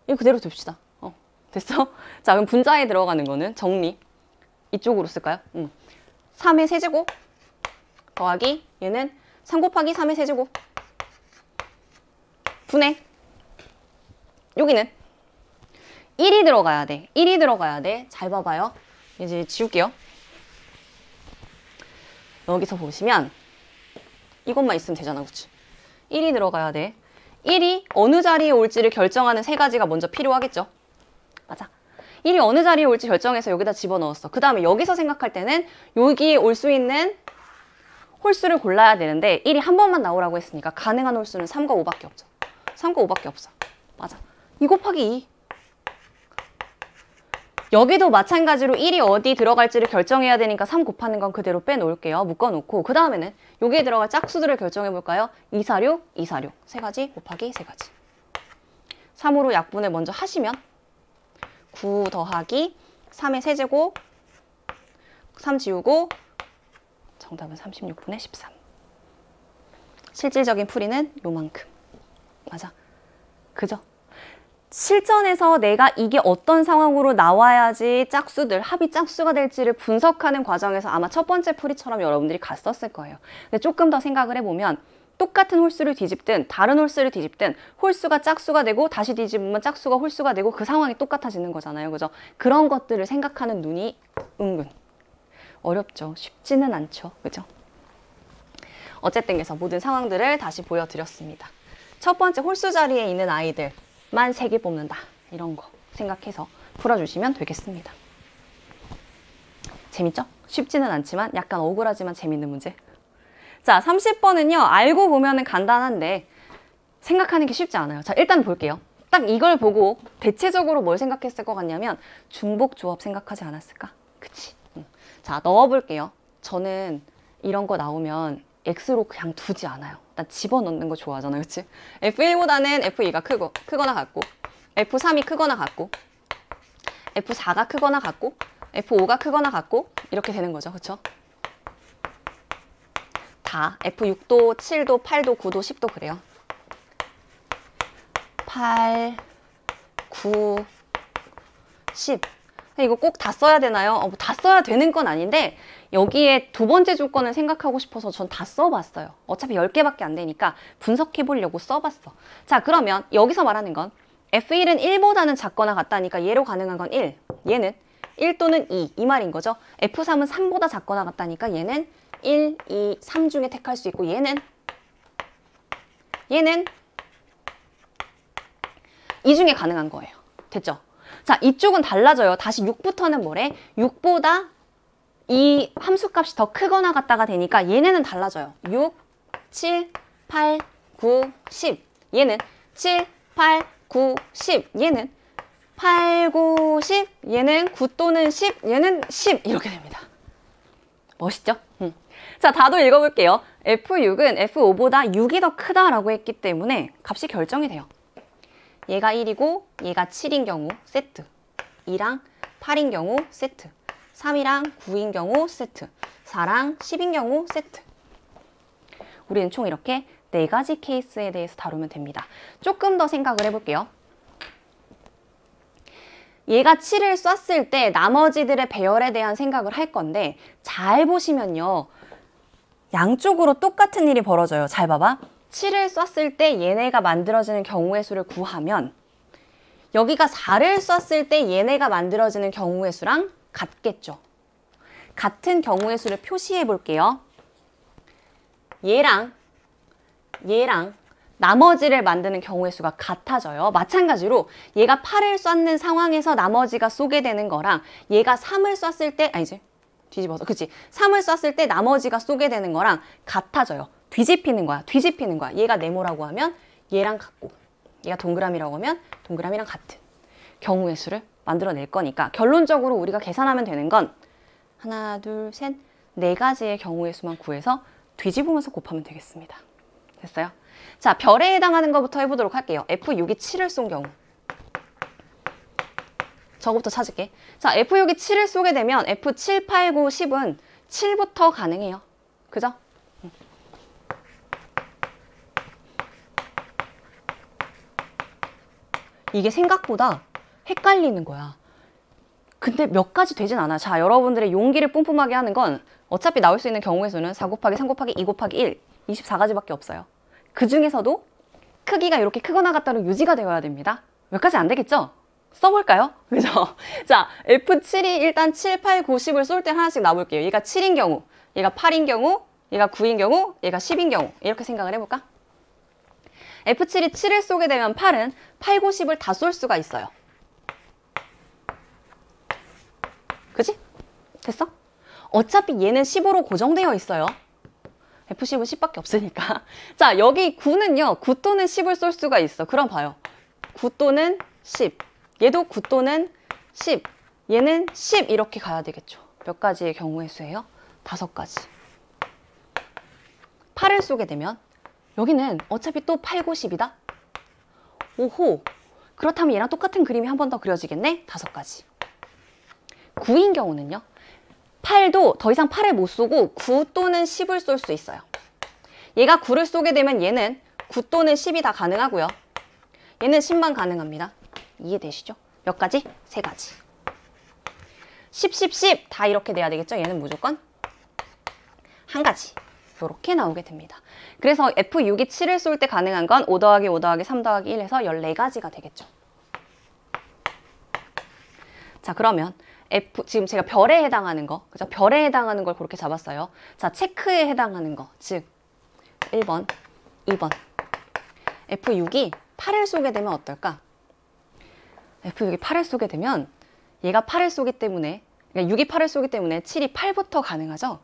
이거 그대로 둡시다. 됐어? 자, 그럼 분자에 들어가는 거는 정리. 이쪽으로 쓸까요? 3의 세제곱 더하기 얘는 3 곱하기 3의 세제곱 분의 여기는 1이 들어가야 돼. 1이 들어가야 돼. 잘 봐봐요. 이제 지울게요. 여기서 보시면 이것만 있으면 되잖아. 그치? 1이 들어가야 돼. 1이 어느 자리에 올지를 결정하는 3가지가 먼저 필요하겠죠. 맞아. 1이 어느 자리에 올지 결정해서 여기다 집어넣었어. 그 다음에 여기서 생각할 때는 여기에 올 수 있는 홀수를 골라야 되는데 1이 한 번만 나오라고 했으니까 가능한 홀수는 3과 5밖에 없죠. 3과 5밖에 없어. 맞아. 2 곱하기 2. 여기도 마찬가지로 1이 어디 들어갈지를 결정해야 되니까 3 곱하는 건 그대로 빼놓을게요. 묶어놓고 그 다음에는 여기에 들어갈 짝수들을 결정해볼까요? 246, 246. 3가지 곱하기 3가지. 3으로 약분을 먼저 하시면 9 더하기 3의 세제곱 3 지우고 정답은 36분의 13. 실질적인 풀이는 요만큼. 맞아. 그죠? 실전에서 내가 이게 어떤 상황으로 나와야지 짝수들, 합이 짝수가 될지를 분석하는 과정에서 아마 첫 번째 풀이처럼 여러분들이 갔었을 거예요. 근데 조금 더 생각을 해보면 똑같은 홀수를 뒤집든 다른 홀수를 뒤집든 홀수가 짝수가 되고 다시 뒤집으면 짝수가 홀수가 되고 그 상황이 똑같아지는 거잖아요. 그죠? 그런 것들을 생각하는 눈이 은근 어렵죠. 쉽지는 않죠. 그죠? 어쨌든 그래서 모든 상황들을 다시 보여드렸습니다. 첫 번째 홀수 자리에 있는 아이들만 3개 뽑는다. 이런 거 생각해서 풀어주시면 되겠습니다. 재밌죠? 쉽지는 않지만 약간 억울하지만 재밌는 문제. 자, 30번은요. 알고 보면은 간단한데 생각하는 게 쉽지 않아요. 자, 일단 볼게요. 딱 이걸 보고 대체적으로 뭘 생각했을 것 같냐면 중복조합 생각하지 않았을까? 그치? 자, 넣어볼게요. 저는 이런 거 나오면 X로 그냥 두지 않아요. 난 집어넣는 거 좋아하잖아요. 그치? F1보다는 F2가 크거나 같고 F3이 크거나 같고 F4가 크거나 같고 F5가 크거나 같고 이렇게 되는 거죠. 그쵸? 다 F6도, 7도, 8도, 9도, 10도 그래요. 8, 9, 10. 이거 꼭 다 써야 되나요? 뭐 다 써야 되는 건 아닌데 여기에 두 번째 조건을 생각하고 싶어서 전 다 써봤어요. 어차피 10개밖에 안 되니까 분석해 보려고 써봤어. 자, 그러면 여기서 말하는 건 F1은 1보다는 작거나 같다니까 얘로 가능한 건 1. 얘는 1 또는 2. 이 말인 거죠. F3은 3보다 작거나 같다니까 얘는 1, 2, 3 중에 택할 수 있고 얘는 2 중에 가능한 거예요. 됐죠? 자, 이쪽은 달라져요. 다시 6부터는 뭐래? 6보다 이 함수값이 더 크거나 같다가 되니까 얘네는 달라져요. 6, 7, 8, 9, 10. 얘는 7, 8, 9, 10. 얘는 8, 9, 10. 얘는 9 또는 10. 얘는 10. 이렇게 됩니다. 멋있죠? 자, 다도 읽어볼게요. F6은 F5보다 6이 더 크다라고 했기 때문에 값이 결정이 돼요. 얘가 1이고 얘가 7인 경우 세트, 2랑 8인 경우 세트, 3이랑 9인 경우 세트, 4랑 10인 경우 세트. 우리는 총 이렇게 4가지 케이스에 대해서 다루면 됩니다. 조금 더 생각을 해볼게요. 얘가 7을 쐈을 때 나머지들의 배열에 대한 생각을 할 건데 잘 보시면요. 양쪽으로 똑같은 일이 벌어져요. 잘 봐봐. 7을 쐈을 때 얘네가 만들어지는 경우의 수를 구하면 여기가 4를 쐈을 때 얘네가 만들어지는 경우의 수랑 같겠죠. 같은 경우의 수를 표시해 볼게요. 얘랑 나머지를 만드는 경우의 수가 같아져요. 마찬가지로 얘가 8을 쐈는 상황에서 나머지가 쏘게 되는 거랑 얘가 3을 쐈을 때 아니지 뒤집어서 그치 3을 쐈을 때 나머지가 쏘게 되는 거랑 같아져요. 뒤집히는 거야. 얘가 네모라고 하면 얘랑 같고 얘가 동그라미라고 하면 동그라미랑 같은 경우의 수를 만들어낼 거니까 결론적으로 우리가 계산하면 되는 건 하나, 둘, 셋, 4가지의 경우의 수만 구해서 뒤집으면서 곱하면 되겠습니다. 됐어요? 자, 별에 해당하는 것부터 해보도록 할게요. F6이 7을 쏜 경우. 저거부터 찾을게. 자, F6이 7을 쏘게 되면 F7, 8, 9, 10은 7부터 가능해요. 그죠? 이게 생각보다 헷갈리는 거야. 근데 몇 가지 되진 않아. 자, 여러분들의 용기를 뿜뿜하게 하는 건 어차피 나올 수 있는 경우의 수는 4 곱하기 3 곱하기 2 곱하기 1, 24가지밖에 없어요. 그 중에서도 크기가 이렇게 크거나 같다로 유지가 되어야 됩니다. 몇 가지 안 되겠죠? 써볼까요? 그죠? 자, F7이 일단 7, 8, 9, 10을 쏠 때 하나씩 놔볼게요. 얘가 7인 경우, 얘가 8인 경우, 얘가 9인 경우, 얘가 10인 경우 이렇게 생각을 해볼까? F7이 7을 쏘게 되면 8은 8, 9, 10을 다 쏠 수가 있어요. 그지? 됐어? 어차피 얘는 15로 고정되어 있어요. F10은 10밖에 없으니까. 자, 여기 9는요. 9 또는 10을 쏠 수가 있어. 그럼 봐요. 9 또는 10. 얘도 9 또는 10. 얘는 10 이렇게 가야 되겠죠. 몇 가지의 경우의 수예요? 5가지. 8을 쏘게 되면 여기는 어차피 또 8, 9, 10이다. 오호. 그렇다면 얘랑 똑같은 그림이 한 번 더 그려지겠네? 5가지. 9인 경우는요. 8도 더 이상 8을 못 쏘고 9 또는 10을 쏠 수 있어요. 얘가 9를 쏘게 되면 얘는 9 또는 10이 다 가능하고요. 얘는 10만 가능합니다. 이해되시죠? 몇 가지? 3가지. 10, 10, 10 다 이렇게 돼야 되겠죠? 얘는 무조건 1가지. 이렇게 나오게 됩니다. 그래서 F6이 7을 쏠 때 가능한 건 5 더하기 5 더하기 3 더하기 1 해서 14가지가 되겠죠. 자, 그러면 지금 제가 별에 해당하는 거, 그죠? 별에 해당하는 걸 그렇게 잡았어요. 자, 체크에 해당하는 거, 즉 1번, 2번. F6이 8을 쏘게 되면 어떨까? F6이 8을 쏘게 되면 얘가 8을 쏘기 때문에, 그러니까 6이 8을 쏘기 때문에 7이 8부터 가능하죠?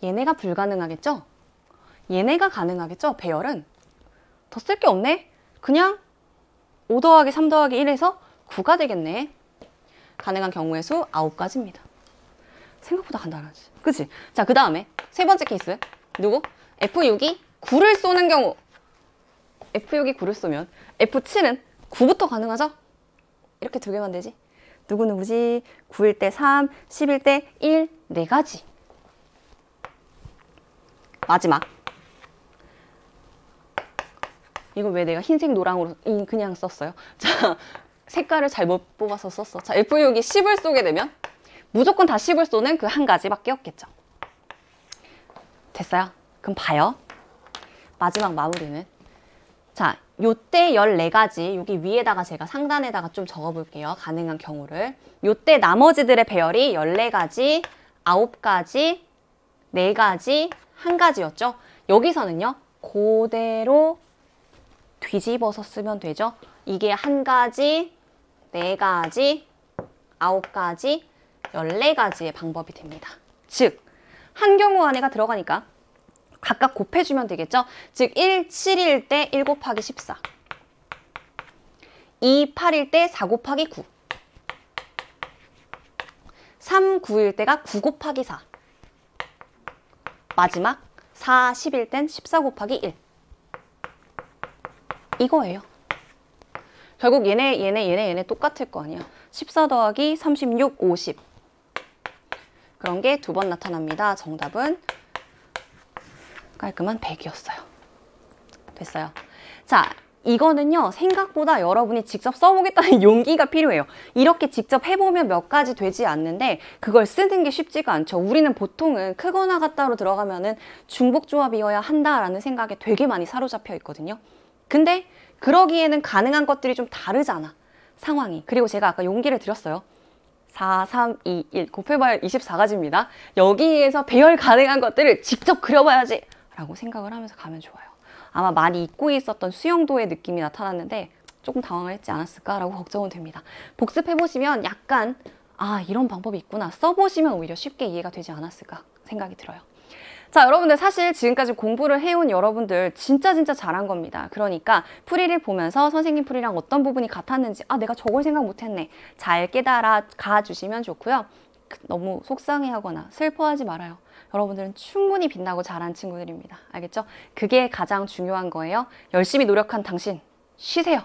얘네가 불가능하겠죠? 얘네가 가능하겠죠? 배열은? 더 쓸 게 없네? 그냥 5 더하기 3 더하기 1에서 9가 되겠네. 가능한 경우의 수 9가지입니다. 생각보다 간단하지. 그치? 자, 그 다음에 세 번째 케이스. 누구? F6이 9를 쏘는 경우. F6이 9를 쏘면 F7은 9부터 가능하죠? 이렇게 2개만 되지. 누구누구지? 9일 때 3, 10일 때 1, 4가지. 마지막. 이거 왜 내가 흰색 노랑으로 그냥 썼어요? 자, 색깔을 잘못 뽑아서 썼어. 자, F6이 10을 쏘게 되면 무조건 다 10을 쏘는 그 한 가지밖에 없겠죠. 됐어요? 그럼 봐요. 마지막 마무리는. 자, 요때 14가지, 여기 위에다가 제가 상단에다가 좀 적어볼게요. 가능한 경우를. 요때 나머지들의 배열이 14가지, 9가지, 4가지, 1가지였죠. 여기서는요, 그대로 뒤집어서 쓰면 되죠. 이게 1가지, 4가지, 9가지, 14가지의 방법이 됩니다. 즉, 한 경우 안에가 들어가니까 각각 곱해주면 되겠죠. 즉 1, 7일 때 1 곱하기 14, 2, 8일 때 4 곱하기 9, 3, 9일 때가 9 곱하기 4, 마지막 4, 10일 땐 14 곱하기 1. 이거예요. 결국 얘네 똑같을 거 아니야. 14 더하기 36, 50. 그런 게 두 번 나타납니다. 정답은 깔끔한 100이었어요. 됐어요. 자, 이거는요, 생각보다 여러분이 직접 써보겠다는 용기가 필요해요. 이렇게 직접 해보면 몇 가지 되지 않는데 그걸 쓰는 게 쉽지가 않죠. 우리는 보통은 크거나 같다로 들어가면은 중복조합이어야 한다라는 생각에 되게 많이 사로잡혀 있거든요. 근데 그러기에는 가능한 것들이 좀 다르잖아, 상황이. 그리고 제가 아까 용기를 드렸어요. 4, 3, 2, 1 곱해봐야 24가지입니다. 여기에서 배열 가능한 것들을 직접 그려봐야지 라고 생각을 하면서 가면 좋아요. 아마 많이 잊고 있었던 수영도의 느낌이 나타났는데 조금 당황을 했지 않았을까라고 걱정은 됩니다. 복습해보시면 약간 이런 방법이 있구나, 써보시면 오히려 쉽게 이해가 되지 않았을까 생각이 들어요. 자, 여러분들 사실 지금까지 공부를 해온 여러분들 진짜 잘한 겁니다. 그러니까 풀이를 보면서 선생님 풀이랑 어떤 부분이 같았는지 내가 저걸 생각 못했네, 잘 깨달아 가주시면 좋고요. 너무 속상해하거나 슬퍼하지 말아요. 여러분들은 충분히 빛나고 잘한 친구들입니다. 알겠죠? 그게 가장 중요한 거예요. 열심히 노력한 당신 쉬세요.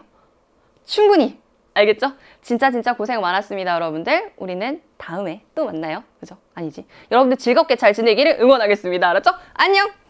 충분히. 알겠죠? 진짜 고생 많았습니다, 여러분들. 우리는 다음에 또 만나요. 그죠? 아니지. 여러분들 즐겁게 잘 지내기를 응원하겠습니다. 알았죠? 안녕!